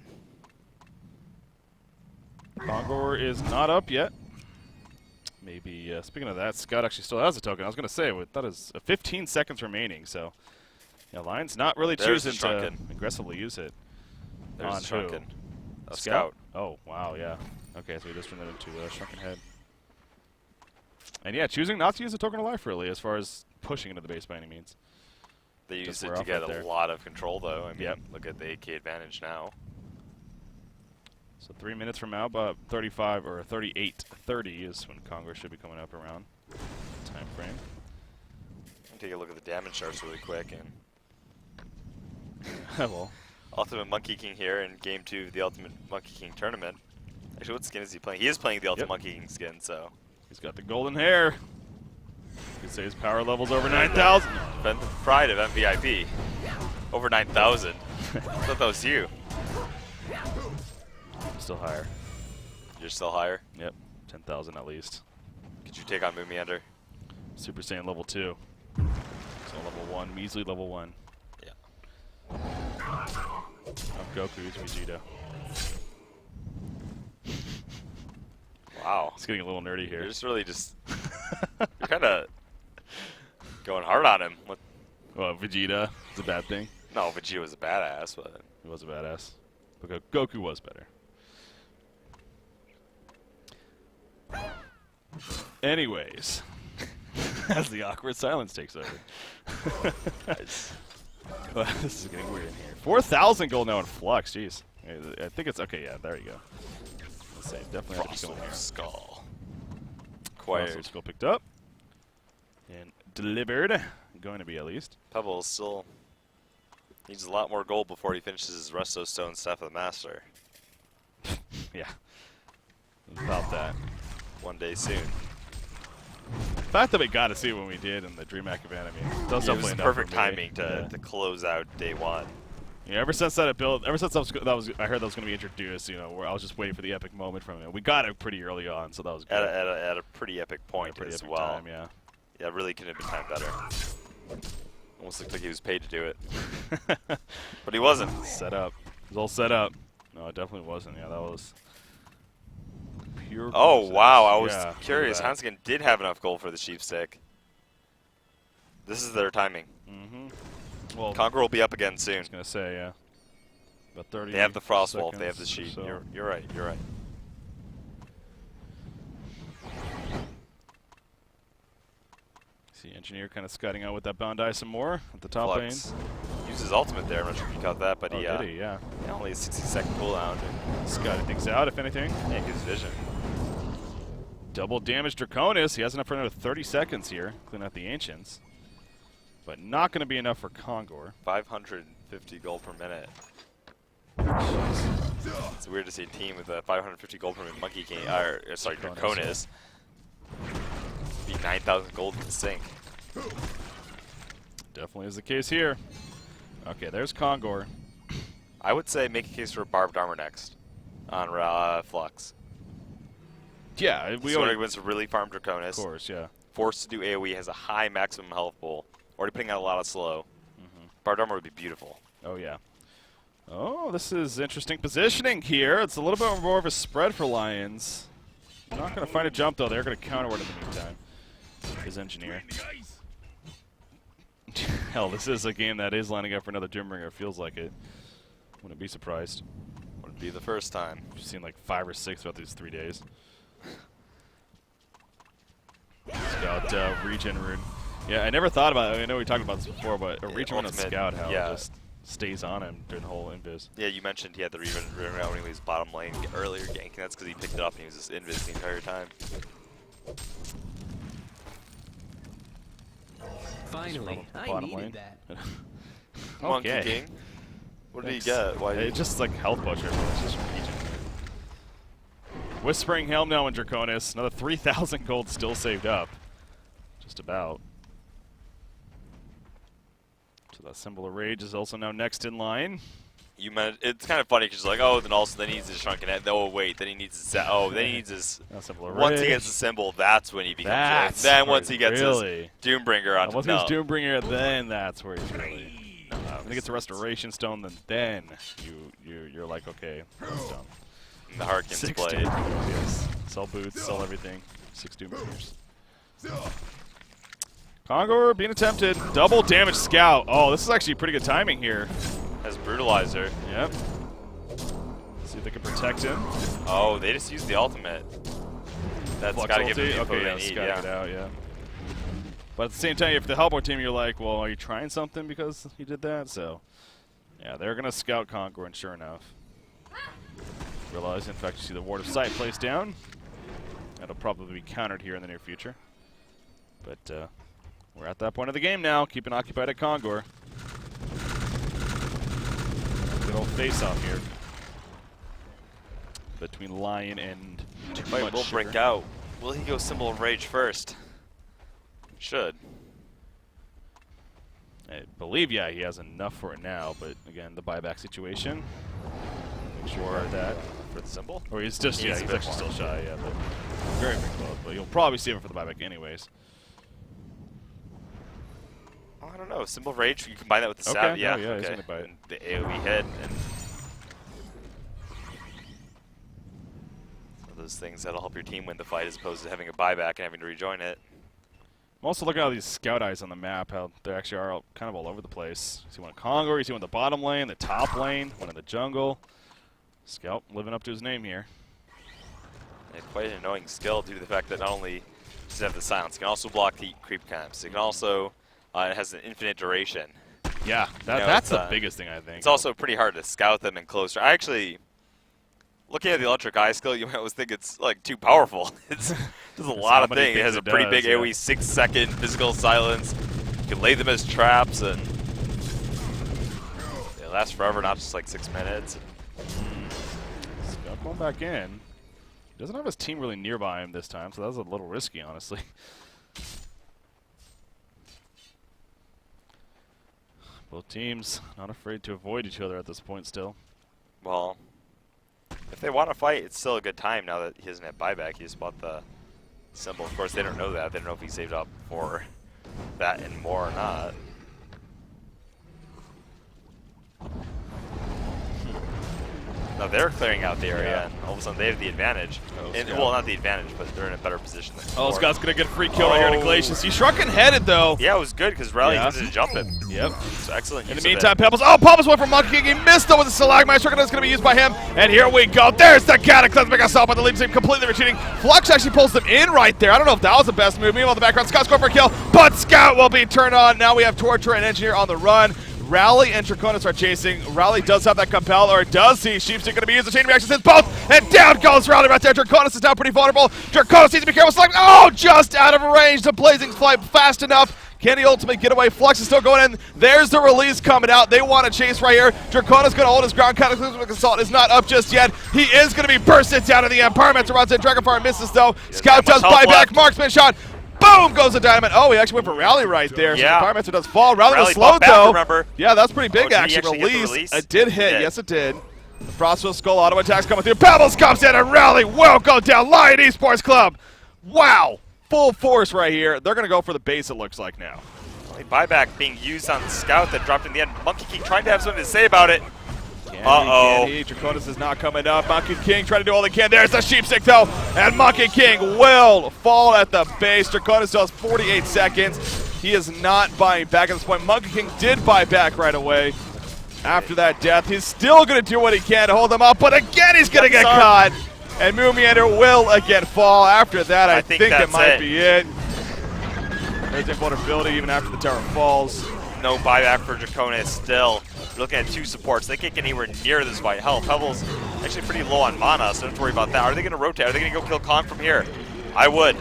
Congor is not up yet. Maybe, speaking of that, Scott actually still has a token. I was going to say, that is 15 seconds remaining, so yeah, Lion's not really There's the choosing to Shrunken. aggressively use it. There's On a Shrunken. who? A Scout. Oh, wow, yeah. Okay, so we just turned that into a Shrunken Head. And yeah, choosing not to use a token of life, really, as far as pushing into the base by any means. They Just used it wear to off get right a there. lot of control, though. I mean, Yep. look at the 8K advantage now. So 3 minutes from now, about 35 or 38:30 is when Congor should be coming up around time frame. Take a look at the damage charts really quick. And Well, Ultimate Monkey King here in Game 2 of the Ultimate Monkey King Tournament. Actually, what skin is he playing? He is playing the Ultimate Monkey King skin, so. he's got the golden hair. You could say his power level's over 9,000. Defend the pride of MVIP. Over 9,000. I thought that was you. Still higher. You're still higher? Yep, 10,000 at least. Could you take on Moomiander? Super Saiyan level 2. So level 1, measly level 1. Yeah. Of Goku's Vegeta. Wow. It's getting a little nerdy here. You're just really just. You're kind of going hard on him. What? Well, Vegeta is a bad thing. No, Vegeta was a badass, but. He was a badass. But Goku was better. Anyways, as the awkward silence takes over. Well, this is getting weird in here. 4,000 gold now in Flux, jeez. I think it's, okay, yeah, there you go. Let's say, definitely have to Frost keep going here. Skull. Frost Acquired. Skull picked up. And delivered. Going to be at least. Pebble still needs a lot more gold before he finishes his Resto Stone Staff of the Master. Yeah. About that. One day soon. The fact that we got to see when we did in the DreamHack event, I mean, it does It definitely was enough perfect for me. timing to close out day one. Yeah, ever since that build, ever since I heard that was going to be introduced, you know, where I was just waiting for the epic moment from it. We got it pretty early on, so that was good. At a pretty epic point Pretty as epic well. time, yeah. Yeah, it really couldn't have been timed better. Almost looked like he was paid to do it. But he wasn't. Set up. It was all set up. No, it definitely wasn't. Yeah, that was pure. Oh, coincidence. wow. I was Yeah, look at curious. that. Hanskin did have enough gold for the Sheep Stick. This is their timing. Mm-hmm. Well, Congor will be up again I soon. was going to say, yeah. About 30 They have the Frost Wolf. seconds, They have the Sheet. so. You're right. You're right. See Engineer kind of scouting out with that Bondi some more at the top Flux lane. used his ultimate there. I'm not sure if you caught that, but Oh, he, did he? Yeah. only a 60-second cooldown. Scouting things out, if anything. And gives vision. Double damage Draconis. He has enough for another 30 seconds here. Clean out the Ancients. But not going to be enough for Congor. 550 gold per minute. It's weird to see a team with a 550 gold per minute Monkey King, sorry, Draconis. Be 9,000 gold in the sink. Definitely is the case here. Okay, there's Congor. I would say make a case for Barbed Armor next on Flux. Yeah, we Sort already. of wants to really farm Draconis. Of course, yeah. Forced to do AoE, has a high maximum health pool. Already putting out a lot of slow. Barbed Armor would be beautiful. Oh, yeah. Oh, this is interesting positioning here. It's a little bit more of a spread for Lions. Not going to find a jump, though. They're going to counter it in the meantime. His Engineer. Hell, this is a game that is lining up for another Doombringer. It feels like it. Wouldn't be surprised. Wouldn't be the first time. We've seen like 5 or 6 throughout these 3 days. Scout regen rune. Yeah, I never thought about it. I know we talked about this before, but a regen rune on ultimate, Scout, how yeah. it just stays on him during the whole invis. Yeah, you mentioned he had the regen rune when he was bottom lane earlier ganking. That's because he picked it up and he was just invis the entire time. Finally, I Bottom needed lane. that. Monkey Okay. King. What did he Thanks. get? Why did It's just like health butcher. It's just regen. Whispering Helm now in Draconis. Another 3,000 gold still saved up. Just about. So that Symbol of Rage is also now next in line. you meant it's kind of funny because like, oh, then he needs his shrunken head. Oh wait, then he needs his then he needs his. Once he gets the symbol, that's when he becomes. That's then where once he he's gets really. his Doombringer on. Once he's Doombringer, then that's where he's really. When he gets a Restoration Stone, then you're like, okay, it's done. And the Harkins 6 played. Doombringers, yes. Sell boots, sell everything. 6 Doombringers. Congor being attempted. Double damage Scout. Oh, this is actually pretty good timing here. As Brutalizer. Yep. See if they can protect him. Oh, they just used the ultimate. That's Flux gotta give them ulti? the info Okay, they yeah, need. gotta get out, yeah. But at the same time, if the Hellboy team, you're like, well, are you trying something because he did that? So, yeah, they're going to scout Congor, and sure enough. Realize, in fact, you see the Ward of Sight placed down. That'll probably be countered here in the near future. But we're at that point of the game now, keeping occupied at Congor. Good old face-off here between Lion and Too Fight Much will Sugar. break out. Will he go Symbol of Rage first? Should. I believe, yeah, he has enough for it now, but again, the buyback situation. Make sure of that. For the symbol? Or he's just, yeah, He's a he's bit actually more. still shy, yeah, but very, very close. But you'll probably save it for the buyback anyways. Oh, I don't know. Symbol of Rage, you combine that with the Okay, stab. Yeah, no, yeah, he's okay. gonna buy it. And the AoE hit and those things that'll help your team win the fight as opposed to having a buyback and having to rejoin it. I'm also looking at all these scout eyes on the map, how they actually are kind of all over the place. You see one in Congor, you see one in the bottom lane, the top lane, one in the jungle. Scout living up to his name here. And quite an annoying skill due to the fact that not only does it have the silence, it can also block the creep camps. It can also, it has an infinite duration. Yeah, that's the biggest thing, I think. It's also pretty hard to scout them in close. I actually, looking at the Electric Eye skill, you might always think it's like too powerful. It's there's a lot how of many things. It things has a it pretty does, big yeah. AoE 6-second physical silence. You can lay them as traps and they last forever, not just like 6 minutes. Scout going back in. He doesn't have his team really nearby him this time, so that was a little risky, honestly. Both teams not afraid to avoid each other at this point still. Well, if they want to fight, it's still a good time now that he doesn't have buyback. He just bought the symbol. Of course, they don't know that. They don't know if he saved up for that and more or not. No, they're clearing out the area, and all of a sudden they have the advantage. Oh, And, well, not the advantage, but they're in a better position than before. Oh, Scott's going to get a free kill right here on Glacius. He's shrunken headed, though. Yeah, it was good because Rally wanted to jump him. Yep. So excellent. In the meantime, Pebbles. Oh, Pebbles went for Monkey King. He missed, though, with the Stalagmite. Shrunken is going to be used by him. And here we go. There's the Cataclysmic Assault, but the lead team completely retreating. Flux actually pulls them in right there. I don't know if that was the best move. Meanwhile, in the background, Scott's going for a kill, but Scout will be turned on. Now we have Torture and Engineer on the run. Rally and Draconis are chasing. Rally does have that compel, or does he? Sheepstick going to be used. The chain reaction says both, and down goes Rally right there. Draconis is now pretty vulnerable. Draconis needs to be careful. Select. Oh, just out of range. The Blazing Flight fast enough. Can he ultimately get away? Flux is still going in. There's the release coming out. They want to chase right here. Draconis going to hold his ground. Cataclysmic Assault is not up just yet. He is going to be bursted down to the Empire. Mentor runs in. Dragonfire misses though. Scout does buy back. Marksman shot. Boom goes the Dynamite. Oh, he actually went for Rally right there. Yeah. So the Pyromancer does fall. Rally was slowed back, though. remember? Yeah, that's pretty big actually. Release. It did hit. Yes, it did. The Frostwheel Skull auto attacks coming through. Pebbles comes in and Rally will go down. Lion Esports Club. Wow. Full force right here. They're going to go for the base, it looks like now. Buyback being used on the Scout that dropped in the end. Monkey King trying to have something to say about it. Uh-oh. Draconis is not coming up. Monkey King trying to do all he can. There's the Sheepstick, though. And Monkey King will fall at the base. Draconis still has 48 seconds. He is not buying back at this point. Monkey King did buy back right away. After that death, he's still going to do what he can to hold him up. But again, he's going to get caught. And Moomiander will again fall. After that, I think it might be it. There's invulnerability even after the tower falls. No buyback for Draconis still. We're looking at two supports. They can't get anywhere near this fight. Hell, Pebbles actually pretty low on mana, so don't have to worry about that. Are they going to rotate? Are they going to go kill Kong from here? I would.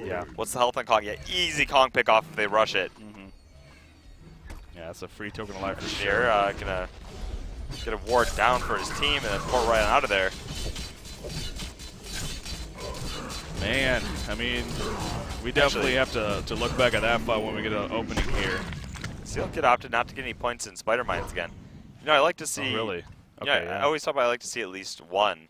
Yeah. What's the health on Kong? Yeah, easy Kong pick off if they rush it. Yeah, that's a free token of life for sure. Gonna get a ward down for his team and then port right out of there. Man, I mean, we definitely have to look back at that fight when we get an opening here. Seal Kid opted not to get any points in Spider Mines again. You know, I like to see. Oh, really? Okay, yeah, I always thought I like to see at least one.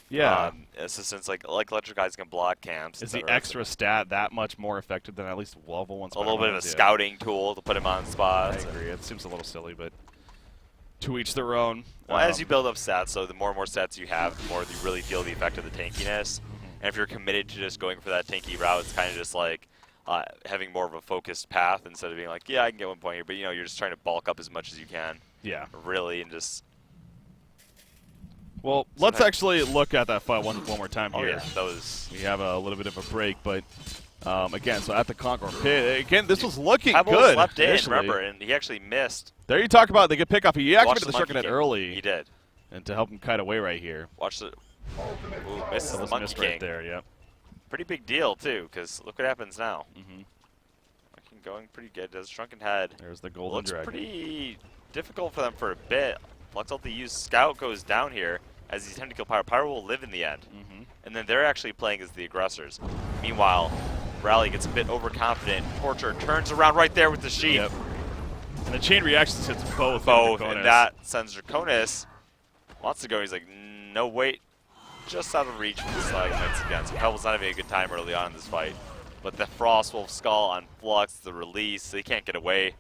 Yeah. Assistance like electric guys can block camps. Is the extra stat that much more effective than at least level 1 Spider A little bit of a scouting tool to put him on spots. I agree. It seems a little silly, but to each their own. Well, as you build up stats, so the more and more stats you have, the more you really feel the effect of the tankiness. And if you're committed to just going for that tanky route, it's kind of just like having more of a focused path instead of being like, yeah, I can get 1 point here, but you know, you're just trying to bulk up as much as you can. Yeah. Really, and just. Well, let's actually look at that fight one more time here. Oh, yeah, that was. We have a little bit of a break, but again, so at the Congor pit, again, this was looking Pebbles good. Leapt in, remember, and he actually missed. There you talk about they get pick up. He activated the Shark Net King. early. He did. And to help him kite away right here. Watch the. Ooh, misses the Monkey King. Right there, yep. Pretty big deal, too, because look what happens now. Going pretty good. Does Shrunken Head. There's the Golden Dragon. Looks pretty difficult for them for a bit. Flux ult they use Scout goes down here as he's attempting to kill Pyro. Pyro will live in the end. And then they're actually playing as the aggressors. Meanwhile, Rally gets a bit overconfident. Torture turns around right there with the sheep. Yep. And the chain reactions hits both. And that sends Draconis. Wants to go. He's like, no, wait. Just out of reach with the Stalagmites again. So Pebbles not having a good time early on in this fight. But the Frostwolf Skull on Flux, the release, they can't get away.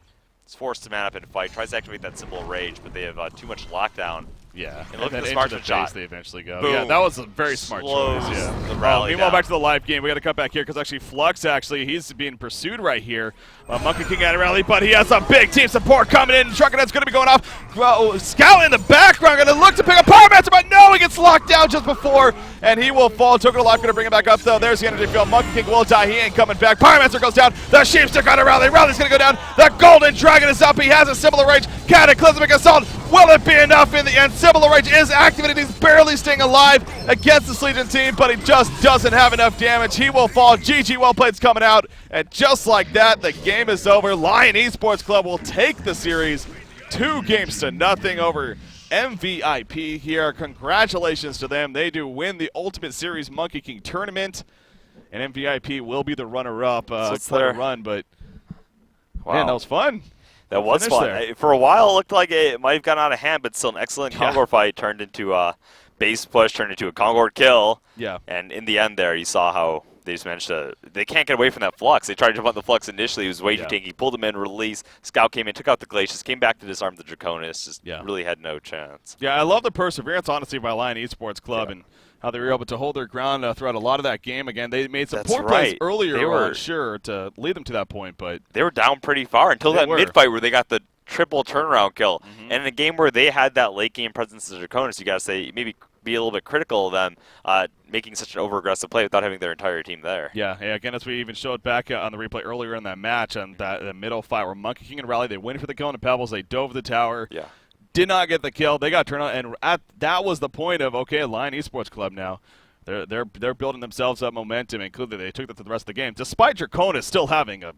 It's forced to man up and fight. Tries to activate that symbol of rage, but they have too much lockdown. Yeah. And look at the marksman shot. They eventually go. Boom. Yeah, that was a very smart choice. Yeah. The rally meanwhile, down. back to the live game. We got to cut back here because actually Flux, he's being pursued right here. Monkey King at a rally, but he has some big team support coming in. Shrunkenhead's going to be going off. Well, Scout in the background going to look to pick up Pyromancer, but no, he gets locked down just before, and he will fall. Token of life going to bring him back up, though. There's the energy field. Monkey King will die. He ain't coming back. Pyromancer goes down. The Sheepstick on a rally. Rally's going to go down. The Golden Dragon is up. He has a similar range. Cataclysmic Assault. Will it be enough in the end? Similar range is activated. He's barely staying alive against this Legion team, but he just doesn't have enough damage. He will fall. GG, well played's coming out. And just like that, the game is over. Lion Esports Club will take the series 2-0 over MVIP here. Congratulations to them. They do win the Ultimate Series Monkey King tournament. And MVIP will be the runner-up. It's quite a run, but man, that was fun. That was fun. For a while, it looked like it might have gotten out of hand, but still an excellent Congor fight turned into a base push, turned into a Congor kill. Yeah. And in the end there, you saw how they just managed to. They can't get away from that flux. They tried to jump on the flux initially. He was way too tanky. Pulled him in, release. Scout came in, took out the Glacius, came back to disarm the Draconis. Just really had no chance. Yeah, I love the perseverance, honestly, by Lion Esports Club and how they were able to hold their ground throughout a lot of that game. Again, they made some poor plays earlier, sure, to lead them to that point, but they were down pretty far until that mid-fight where they got the triple turnaround kill. And in a game where they had that late-game presence of Draconis, you got to say maybe be a little bit critical of them making such an over-aggressive play without having their entire team there. Yeah, again, as we even showed back on the replay earlier in that match, on that middle fight where Monkey King and Rally, they went for the kill on the Pebbles, they dove the tower. Yeah. Did not get the kill. They got turned on, and that was the point of, okay, Lion Esports Club now. They're building themselves up momentum, and clearly they took that to the rest of the game, despite Draconis still having a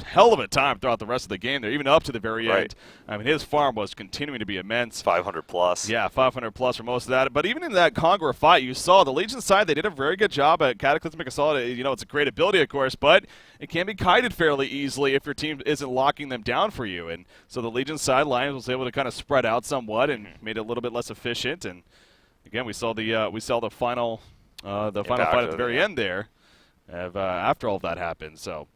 hell of a time throughout the rest of the game there, even up to the very end. I mean, his farm was continuing to be immense. 500 plus. Yeah, 500 plus for most of that. But even in that Congor fight, you saw the Legion side, they did a very good job at Cataclysmic Assault. You know, it's a great ability, of course, but it can be kited fairly easily if your team isn't locking them down for you. And so the Legion side, Lions was able to kind of spread out somewhat and made it a little bit less efficient. And again, we saw the final fight at the very end there after all of that happened. So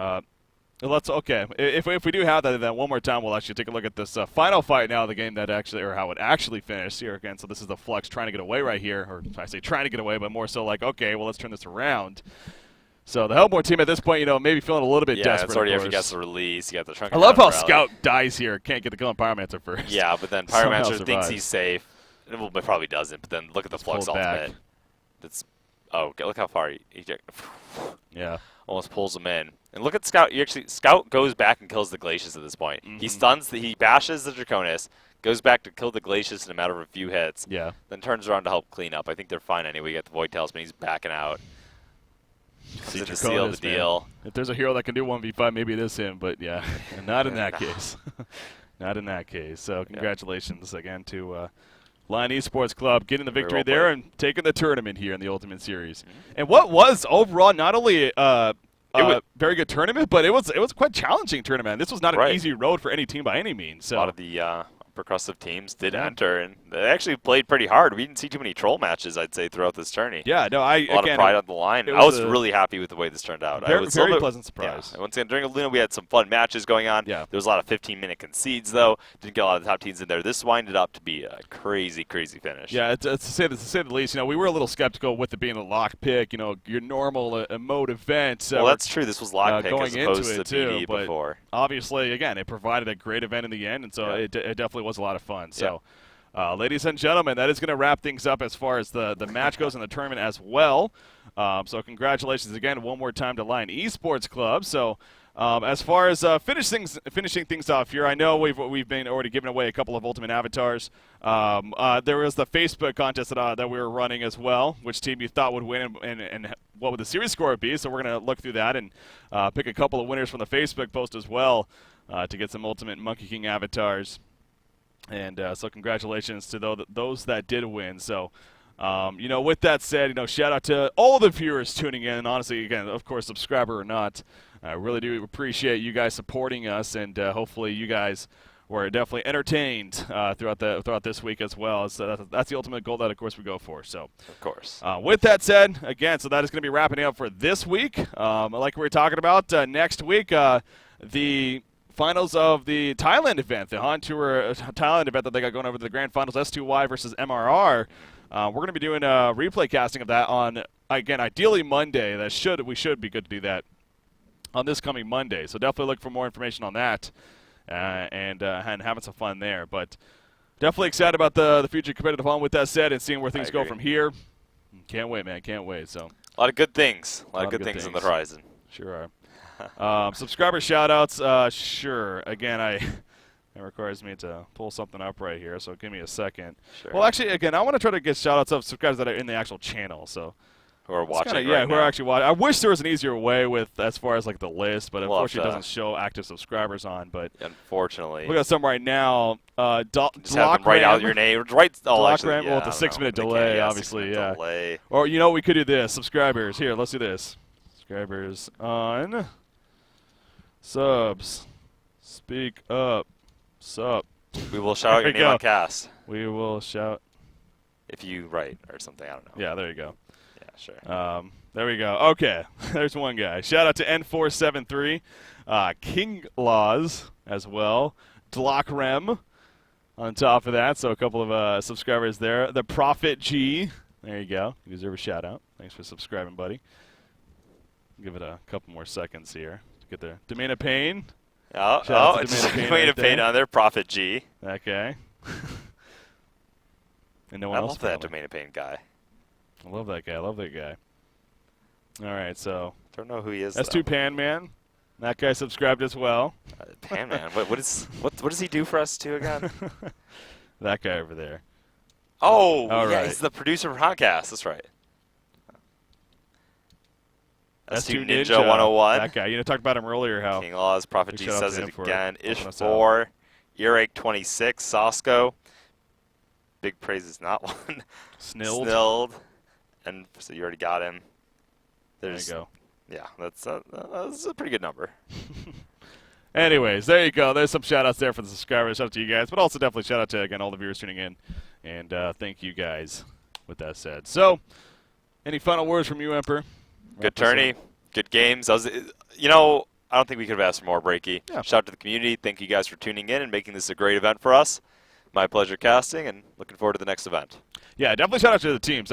if we do have that, then one more time we'll actually take a look at this final fight now, the game that actually, or how it actually finished here again. So this is the Flux trying to get away right here, or I say trying to get away, but more so like, okay, well, let's turn this around. So the Hellborn team at this point, you know, maybe feeling a little bit desperate. Yeah, it's already after you got the release, you got the trunk. I love how Scout dies here, can't get the kill on Pyromancer first. Yeah, but then Pyromancer thinks he's safe. Well, but probably doesn't. But then look at the Flux ultimate. Look how far he almost pulls him in. And look at Scout. Scout goes back and kills the Glacius at this point. He bashes the Draconis, goes back to kill the Glacius in a matter of a few hits. Yeah. Then turns around to help clean up. I think they're fine anyway. You get the Void Talisman, he's backing out. To seal the deal. If there's a hero that can do 1v5, maybe it is him. But yeah, not in that case. Not in that case. So congratulations again to Lion Esports Club getting the victory there and taking the tournament here in the Ultimate Series. And what was overall not only very good tournament, but it was quite challenging tournament. This was not an easy road for any team by any means. So a lot of the percussive teams did enter, and they actually played pretty hard. We didn't see too many troll matches, I'd say, throughout this tourney. Yeah, no, a lot of pride on the line. I was really happy with the way this turned out. Very pleasant surprise. Yeah. Once again, during Luna, we had some fun matches going on. Yeah. There was a lot of 15-minute concedes, though. Didn't get a lot of the top teams in there. This winded up to be a crazy, crazy finish. Yeah, it's to say the least. You know, we were a little skeptical with it being a lock pick. You know, your normal mode event. Well, that's true. This was lock pick going as opposed into it to too, BD but before. Obviously, again, it provided a great event in the end, and so it definitely was a lot of fun. So. Ladies and gentlemen, that is going to wrap things up as far as the match goes in the tournament as well. So congratulations again one more time to Lion Esports Club. So as far as finishing things off here, I know we've been already giving away a couple of Ultimate Avatars. There was the Facebook contest that we were running as well, which team you thought would win and what would the series score be. So we're going to look through that and pick a couple of winners from the Facebook post as well to get some Ultimate Monkey King Avatars. And so congratulations to those that did win. So, you know, with that said, you know, shout out to all the viewers tuning in. And honestly, again, of course, subscriber or not, I really do appreciate you guys supporting us. And hopefully you guys were definitely entertained throughout this week as well. So that's the ultimate goal that, of course, we go for. So, of course. With that said, again, so that is going to be wrapping up for this week. Like we were talking about, next week, the finals of the Thailand event, the Han Tour Thailand event that they got going over to the Grand Finals, S2Y versus MRR. We're going to be doing a replay casting of that on, again, ideally Monday. We should be good to do that on this coming Monday. So definitely look for more information on that and having some fun there. But definitely excited about the future competitive on with that said and seeing where things go from here. Can't wait, man. Can't wait. So a lot of good things. A lot of good things on the horizon. Sure are. Subscriber shout-outs, sure. Again, it requires me to pull something up right here, so give me a second. Sure. Well, actually, again, I want to try to get shout-outs of subscribers that are in the actual channel. So who are watching who are actually watching. I wish there was an easier way with as far as like the list, but unfortunately it doesn't show active subscribers on. But unfortunately, we got some right now. Just have them write out your name. With a 6-minute delay, obviously, yeah. Delay. Or you know, we could do this. Subscribers here. Let's do this. Subscribers on. Subs. Speak up. Sup. We will shout out your name on cast. We will shout. If you write or something, I don't know. Yeah, there you go. Yeah, Sure. There we go. Okay, there's one guy. Shout out to N473, King Laws as well, Dlockrem on top of that. So a couple of subscribers there. The Prophet G. There you go. You deserve a shout out. Thanks for subscribing, buddy. Give it a couple more seconds here to get the Domain of Pain. It's Domain of Pain on there. Prophet G. That guy. And no one I else. love that Domain of Pain guy. I love that guy. I love that guy. All right, so Don't know who he is. that's though. two Pan Man. That guy subscribed as well. Pan Man. What does he do for us too again? That guy over there. Oh, All yeah, right. he's the producer for Podcast. That's right. That's two Ninja 101. That guy. You know, talked about him earlier. How King Laws, Prophet Big G shout out says to it him for again. helping us Ish4, Earache 26, Sosco. Big praise is not one. Snilled. And so you already got him. There you go. Yeah, that's a pretty good number. Anyways, there you go. There's some shout-outs there for the subscribers. Shout out to you guys. But also definitely shout out to, again, all the viewers tuning in. And thank you guys with that said. So, any final words from you, Emperor? Good tourney. Good games. I don't think we could have asked for more, Breaky. Yeah. Shout out to the community. Thank you guys for tuning in and making this a great event for us. My pleasure casting, and looking forward to the next event. Yeah, definitely shout out to the teams.